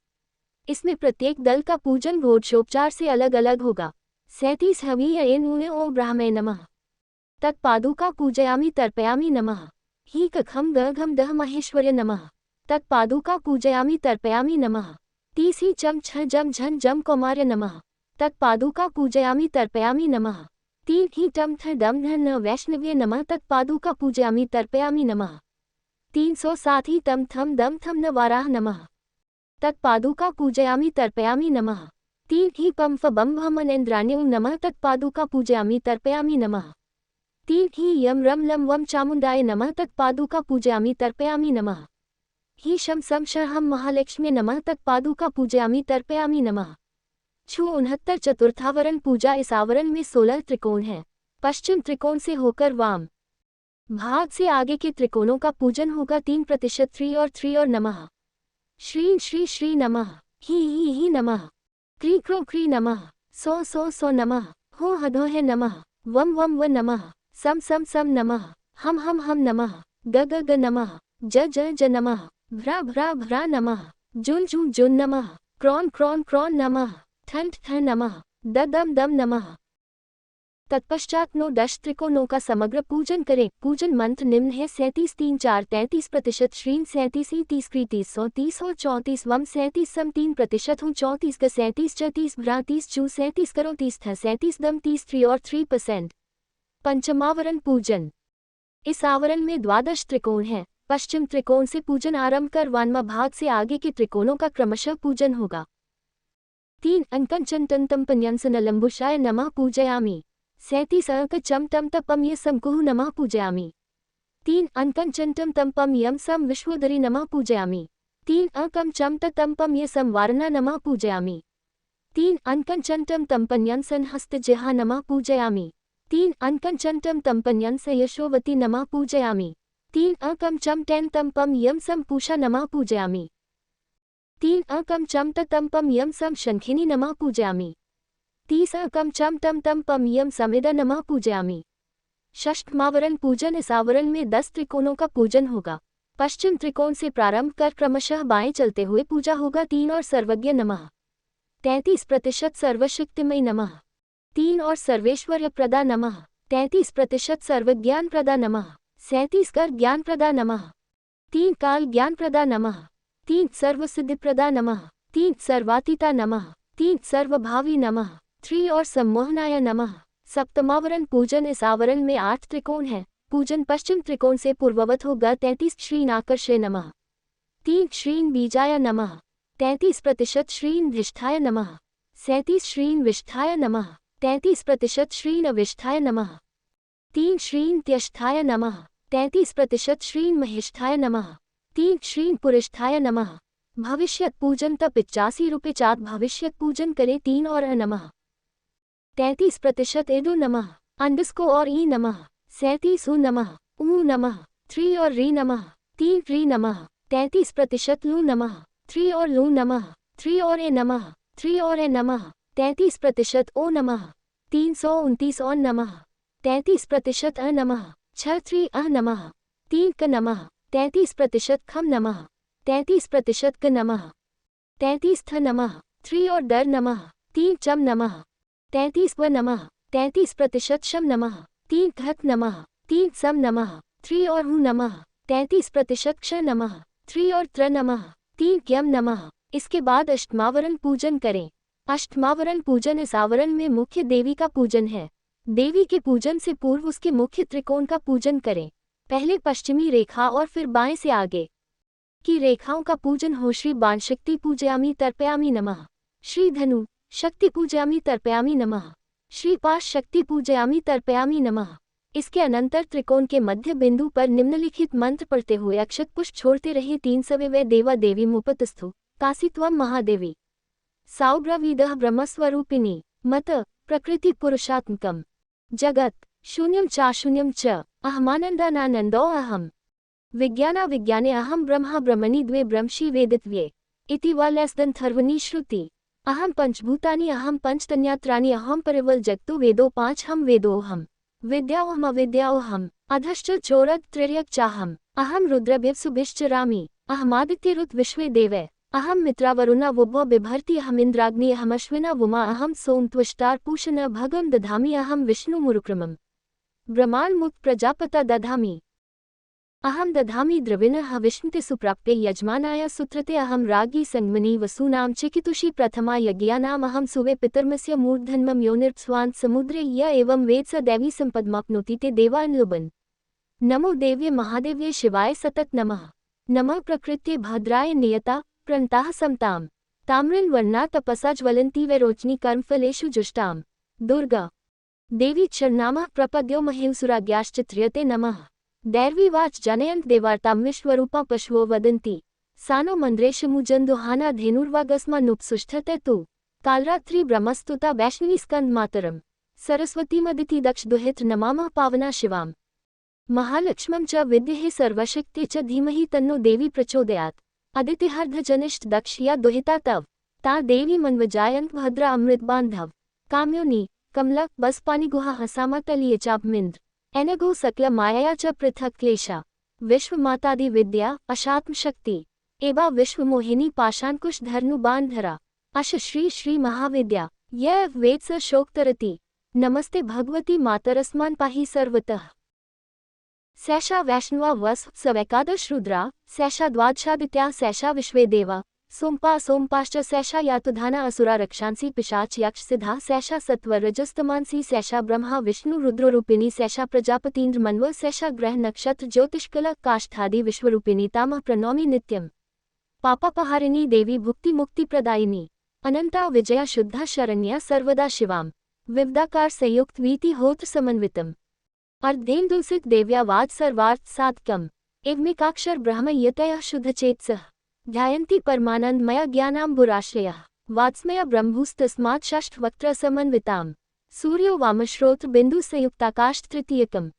इसमें प्रत्येक दल का पूजन घोषोपचार से अलग अलग होगा। 37 हवीय ओ ब्राह्मणे नमः, तत्पादुका पूजयामि तर्पयामि नमः, ही कखम गघम दह महेश्वर्य नमः, तत्पादुका पूजयामि तर्पयामि नमः, 30 ही चम छ जम झन जम कौमार्य नमः, तत्पादुका पूजयामि तर्पयामि नमः, 3 ही टम थ दम धन वैष्णव्य नमः, तत्पादुका पूजयामि तर्पयामि नमः, 307 ही तम थम दम थम न वाराह नमः, तत्पादुका पूजयामि तर्पयामि नमः, 3 ही पम फ बम भमनेन्द्राण्यं नमः, तत्पादुका पूजयामि तर्पयामि नमः, 3 ही यम रम लम वम चामुंडाय नमः, तत्पादुका पूजयामि तर्पयामि नमः, ही शम सम शहम महालक्ष्मी नमः, तत्पादुका पूजयामि तर्पयामि नमः। 69 चतुर्थावरण पूजा, इस आवरण में 16 त्रिकोण हैं। पश्चिम त्रिकोण से होकर वाम भाग से आगे के त्रिकोणों का पूजन होगा। 3% 3 और नमः, श्री श्री श्री नमः, ही नमः, क्री क्रो क्री नमः, सो नमः, हो हदो है नमः, वम व नमः, सम नमः, हम नमः, ग नमः, ज नमः, भ्रा नमः, जुन नमः, क्रॉन नमः, ठन नमः, दम नमः। तत्पश्चात 9 त्रिकोणों का समग्र पूजन करें। पूजन मंत्र निम्न है। 37 3 4 33% श्रीन 37 ही 30 क्री 30 130 और 34 वम 37 सम 3% हूँ 34 का 37 च 30 भ्रा 30 चू 37 करो 30 था 37 दम 30 3 और 3%। पंचमावरण पूजन, इस आवरण में 12 त्रिकोण हैं। पश्चिम त्रिकोण से पूजन आरंभ कर वानमा भाग से आगे के त्रिकोणों का क्रमशः पूजन होगा। 3 अंकंचन लंबुषाय नमः पूजयामि, 37 अंक चम तम तपम ये समकुह नमः पूजयामि, 3 अंकंचन तम पम यम सम विश्वोदरी नमः पूजयामि, 3 अंकम चम तम पम ये सम वारणा नमः पूजयामि, 3 अंकंचन तम पन्यंसन हस्त जिहा नमः पूजयामि, 3 अंकंचन तम पन्यंस यशोवती नमः पूजयामि, 3 अंकम चम टेन तम पम यम सम पूषा नमः पूजयामि, 3 अंकम चम तम पम यम सम शंखिनी नमः पूजयामि, 30 अंकम चम तम पम यम समिदा नमः पूजयामि। षष्ठमावरण पूजन, इस आवरण में 10 त्रिकोणों का पूजन होगा। पश्चिम त्रिकोण से प्रारंभ कर क्रमशः बाएं चलते हुए पूजा होगा। 3 और सर्वज्ञ नमः, 33% सर्वशक्तिमय नमः, 3 और सर्वेश्वर्य प्रदा नमः, 33% सर्वज्ञान प्रदा नमः, 37 कर ज्ञान प्रदा नमः, 3 काल ज्ञान प्रदा नमः, 3 सर्वसिद्धि प्रदा नमः, 3 सर्वातीता नमः, 3 सर्वभावी नमः, 3 और सम्मोहनाय नमः। सप्तमावरण पूजन, इस आवरण में 8 त्रिकोण हैं। पूजन पश्चिम त्रिकोण से पूर्ववत होगा। 33 श्रीन आकर्षय नमः। 3 श्रीन बीजाय नमः। 33% श्रीन धिष्ठाय नमः। 37 श्रीन विष्ठाय नमः। 33% श्रीन अविष्ठाय नमः। 3 श्रीन त्यष्ठाय नमः। 33% श्रीन महिष्ठाय नमः। 3 श्रीन पुरिष्ठाय नमः। भविष्यत पूजन तब 85 रुपये 4 भविष्यत पूजन करें। 3 और अ नमः। 33% एडो नमः। अंडस्को और ई नमः। 37 उ नमः। ऊ नमः। 3 और री नमः। 3 री नमः। 33% लू नमः। 3 और लू नमः। 3 और ए नमः। 3 और ए नमः। 33% ओ नमः। 329 और नमः। 33% अ नमः। 6 3 अ नमः। 3 क नमः। 33% खम नमः। 33% क नमः। 33 थ नमः। 3 और डर नमः। 3 चम नमः। 33 व नमः। 33% शम नमः। 3 घत नमः। 3 सम नमः। 3 और हु नमः। 33% क्ष नमः। 3 और त्र नमः। 3 यम नमः। इसके बाद अष्टमावरण पूजन करें। अष्टमावरण पूजन इस आवरण में मुख्य देवी का पूजन है। देवी के पूजन से पूर्व उसके मुख्य त्रिकोण का पूजन करें। पहले पश्चिमी रेखा और फिर बाएं से आगे की रेखाओं का पूजन हो। श्री बाण शक्ति पूजयामि तर्पयामि नमः। श्री धनु शक्ति पूजयामि तर्पयामि नमः। श्री पाश शक्ति पूजयामि तर्पयामि नमः। इसके अनंतर त्रिकोण के मध्य बिंदु पर निम्नलिखित मंत्र पढ़ते हुए अक्षत पुष्प छोड़ते रहे। 3 सवे देवा देवी मुपतस्थु कासित्वम महादेवी साउग्रवीदः ब्रह्मस्वरूपिणी मत प्रकृति पुरुषात्मकम जगत शून्यम चाशून्यम च अहमानंदानानंदो अहम विज्ञाना विज्ञाने अहम ब्रह्मा ब्रह्मणि द्वे ब्रह्मषि वेदित्वे इति वा थर्वनी श्रुति अहम पंचभूतानि अहम पंचतन्यात्राणि अहम परिवल जगतो वेदो 5 हम वेदोऽहम विद्याओहम अविद्याओहम अधश्च चोरग त्रिर्यक चाहम अहम रुद्रभिः सुभिश्चरामि अहमादित्यरुत विश्वे देवे अहम मित्रावरुणा वुभो बिभर्ति अहम इंद्राग्नि अहम अश्विना वुमा अहम सोम त्वष्टार पूषण भगम दधामि अहम विष्णु मुरुक्रमम ब्रह्मांड मुक्त प्रजापता दधामि अहम दधामि द्रविणः विष्णुते सुप्राप्ते यजमानाय सुत्रते अहम राज्ञी संगमनी वसूनां चिकितुषी प्रथमा यज्ञानाम अहम सुवे पितर्मस्य मूर्धन्मम योनिर्स्वान् समुद्रे य एवं वेद स दैवी संपदमाप्नोति ते देवान्लुबन्। नमो देव्ये महादेव्ये शिवाय सतत नमः। नमः प्रकृत्ये भद्राय नियता प्रणताः समतां ताम्रेण वर्णा तपसा ज्वलन्ती वैरोचनी कर्मफलेषु जुष्टां दुर्गा देवी चरनामः प्रपद्यो महेसुराज्ञाश्च त्रियते नमः। दैर्वीवाच जनयन्त देवार्तां विश्वरूपा पशवो वदन्ति सानो मन्द्रेशमुजन्दुहाना धेनुर्वागस्मा नुप्सुष्ठते तु कालरात्रि ब्रह्मस्तुता वैष्णवी स्कंद मातरम सरस्वतीमदिति दक्ष दुहित्र नमामः पावना शिवाम महालक्ष्मं च विद्महे सर्वशक्ति च धीमहि तन्नो देवी प्रचोदयात् अदितिहर्धजनिष्ठ दक्ष या दुहिता तव ता देवी मन्वजायन्त भद्रा अमृत बांधव काम्योनि कमलक बसपानी गुहा हसामा तलिये चापमिंद्र एनगो सकल माया च पृथक क्लेशा विश्व मातादि विद्या अशात्म शक्ति एवा विश्व मोहिनी पाशांकुश धर्नु बांधरा अश श्री श्री महाविद्या यह वेद स शोकतरति नमस्ते भगवती मातरस्मान पाहि सर्वतः। सैषा वैष्णवा वस सवैकादश रुद्रा सैषा द्वादशादित्या सैषा विश्वे देवा सोमपा सोमपाश्च सैषा यातुधाना असुरा रक्षांसी पिशाच यक्ष सिद्धा सैषा सत्वर रजस्तमांसी सैषा ब्रह्मा विष्णु रुद्ररूपिणी सैषा प्रजापतीन्द्र मन्व सैषा ग्रह नक्षत्र ज्योतिष्कला काष्ठादि विश्वरूपिणी तामः प्रणौमि नित्यम पापापहारिणी देवी भुक्ति मुक्ति प्रदायिनी अनंता विजया शुद्धा शरण्या सर्वदा शिवाम विविधाकार संयुक्त वीति होत्र समन्वितम अर्धेन्दुसित देव्यावाद सर्वार्थ साधकम एवमेकाक्षर ब्रह्म यतयः शुद्धचेतसः ध्यायन्ति परमानंदमया ज्ञानाम्बुराश्रयः वात्स्मया ब्रह्मभूस्तस्मात् षष्ठवक्त्र समन्विताम् सूर्यो वामश्रोत्र बिंदु संयुक्ताकाश तृतीयकम्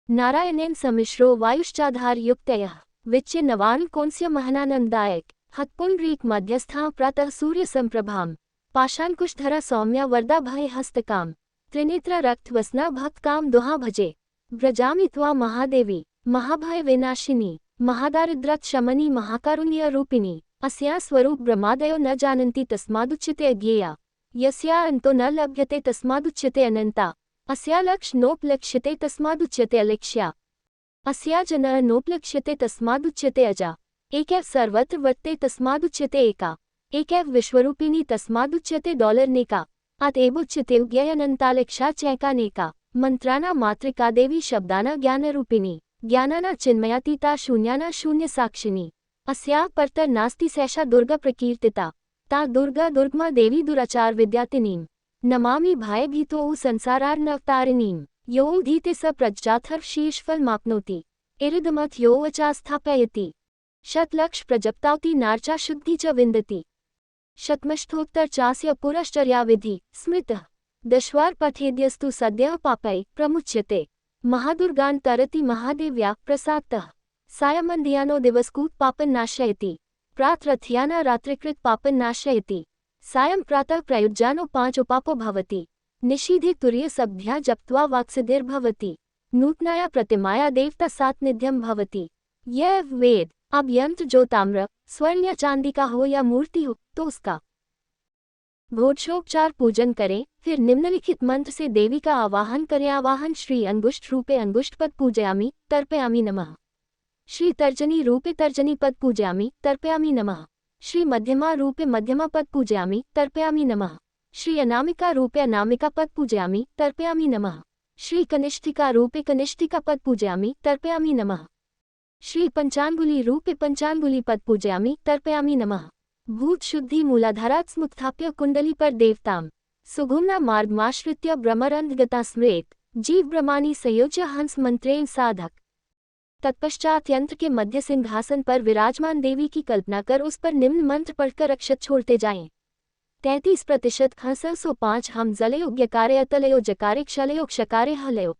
नारायणेन समिश्रो वायुश्चाधार युक्तयः विच्य नवान कौंस्य महनानंदायक हत्पुंडरीक मध्यस्थां प्रातः सूर्य संप्रभाम पाशांकुशधरा सौम्या वरदा भय हस्तकाम त्रिनेत्रा रक्त वसना भक्त काम दुहा भजे व्रजामि त्वा महादेवी महाभय विनाशिनी महादारिद्रत शमनी महाकारुण्य रूपिणी अस्या स्वरूप ब्रह्मादयो न जानन्ति तस्मादुच्यते अज्ञेया यस्या अंतो न लभ्यते तस्मादुच्यते अनंता अस्या लक्ष्य नोपलक्ष्यते तस्मादुच्यते अलिक्ष्या अस्या जनः नोपलक्ष्यते तस्मादुच्यते अजा एकैव सर्वत्र वर्तते तस्मादुच्यते एका एकैव विश्वरूपिणी तस्मादुच्यते डॉलरनेका अतएवोच्यते ज्ञेयनन्तालिक्षा चैकानेका मंत्राना मातृका देवी शब्दाना ज्ञानरूपिणी ज्ञानाना चिन्मयातीता शून्याना शून्य साक्षिणी अस्याः परतर नास्ति सैषा दुर्गा प्रकीर्तिता ता दुर्गा दुर्गमा देवी दुराचार विद्यातिनीं नमामि भयभीतो संसारार्णवतारिणीं यो धीते स प्रजाथर्व शीर्षफलमाप्नोति इरिदमथ यो वचा स्थापयति शतलक्ष प्रजप्तावती नार्चा शुद्धि च विन्दति शतमष्टोत्तर चास्य पुरश्चर्या विधि स्मृतः दशवार पठेद्यस्तु सद्यः पापै प्रमुच्यते महादुर्गान् तरति महादेव्या प्रसादतः सायमन्ध्यानो दिवसकूट पापं नाशयति प्रातरथ्याना रात्रिकृत पापं नाशयति सायं प्रातः प्रयुज्यानो पांचोपापो भवति निशीधे तुर्यसभ्या जप्त्वा वाक्सिद्धिर्भवति नूतनाया प्रतिमाया देवता सात्निध्यं भवति यह वेद अब यंत्र जो ताम्र स्वर्ण या चांदी का हो या मूर्ति हो तो उसका घोषोपचार पूजन करें, फिर निम्नलिखित मंत्र से देवी का आवाहन करें। आवाहन श्री अंगुष्ठ रूपे अंगुष्ठ पद पूजयामि तर्पयामि नमः। श्री तर्जनी रूपे तर्जनी पद पूजयामि तर्पयामि नमः। श्री मध्यमा रूपे मध्यमा पद पूजयामि तर्पयामि नमः। श्री अनामिका रूपे अनामिका पद पूजयामि तर्पयामि नमः। श्री कनिष्ठिका रूपे कनिष्ठिका पद पूजयामि तर्पयामि नमः। श्री पंचांगुली रूपे पंचांगुली पद पूजयामि तर्पयामि नमः। भूत शुद्धि मूलाधारात् स्मुत्थाप्य कुंडली पर देवताम सुगुम्ना मार्गमाश्रित्य ब्रह्मरंध्रगता स्मृत जीव ब्रह्माणी संयोज्य हंस मंत्रेण साधक। तत्पश्चात यंत्र के मध्य सिंहासन पर विराजमान देवी की कल्पना कर उस पर निम्न मंत्र पढ़कर अक्षत छोड़ते जाएं। 33% हंसो 5 हम जलयो ज्ञकारे अतलयो जकारे क्षलयो क्षकारे हलयो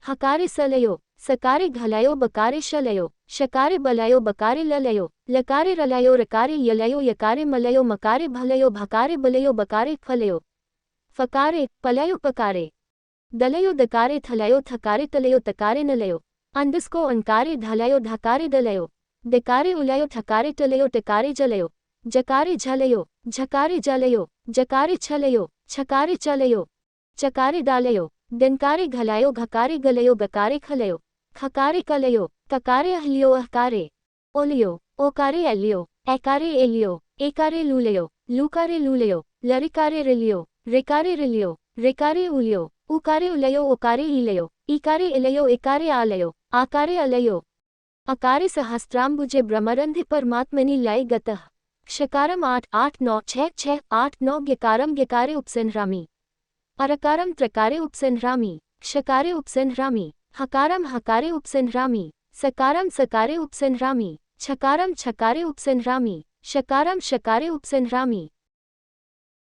हकारे सलयो सकारे घलयो बकारे शलयो शकारे बलयो बकारे ललयो लकारे रलयो रकारे यलयो यकारे मलयो मकारे भलयो भकारे बलयो बकारे फलयो फकारे पलयो पकारे दलयो दकारे थलयो थकारे तलयो तकारे नलयो अंदस्को अंकारे धलयो धकारे दलयो दकारे उलयो ठकारे टलयो टकारे जलयो जकारे झलयो झकारे जलयो जकारे छलयो छकारे चलयो चकारे दालयो दंकारे घलायो घकारे गलयो गकारे खलयो खकारे कलयो ककारे अहलियो अहकारे ओलियो ओकारे एलियो एकारे एलियो एकारे लूलयो लूकारे लूलयो लरिकारे रिलियो रिकारे रिलियो रिकारे उलियो उकारे उलयो ओकारे इलयो इकारे इलयो इकारे आलयो आकारे अलयो अकारे सहस्त्रांबुजे ब्रह्मरंधे परमात्मनि लय गतः क्षकारम 8 8 9 6 6 8 9 ज्ञकारम ज्ञकारे उपसंहरामि अरकारम त्रकारे उपसंहरामि क्षकारे उपसंहरामि हकारम हकारे उपसंहरामि सकारम सकारे उपसंहरामि छकारम छकारे उपसंहरामि शकारम शकारे उपसंहरामि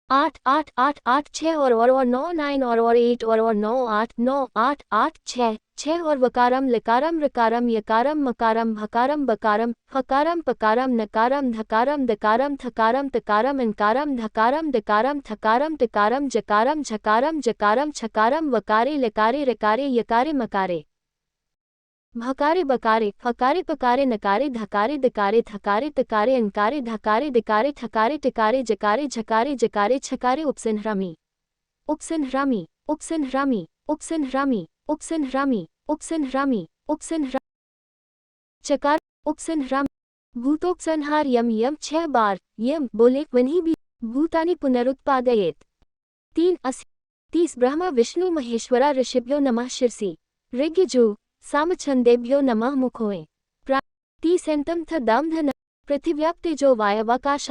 8 8 8 8 6 और 9 9 और 8 और 9 8 9 8 8 6 6 और वकारम लकारम रकारम यकारम मकारम भकारम बकारम फकारम पकारम नकारम धकारम दकारम थकारम तकारम अंकारम धकारम दकारम थकारम तकारम जकारम झकारम जकारम छकारम वकारे लकारे रकारे यकारे मकारे भकारे बकारे फकारे पकारे नकारे धकारे दकारे थकारे तकारे अंकारे धकारे दकारे ठकारे टिकारे जकारे झकारे जकारे छकारे उपसंहरामि उपसंहरामि उपसंहरामि उपसंहरामि उपसंहरामि उपसंहरामि उपसंहरा चकार उपसंहरामि भूतोपसंहार यम यम 6 बार यम बोले वन्ही भी भूतानि पुनरुत्पादयेत 30 ब्रह्मा विष्णु महेश्वरा ऋषिभ्यो नमः शिरसि ऋग्यजु सामछंदेभ्यो नमः मुखोए 30 थ दम धन पृथिव्याप्तेजो वायवाकाश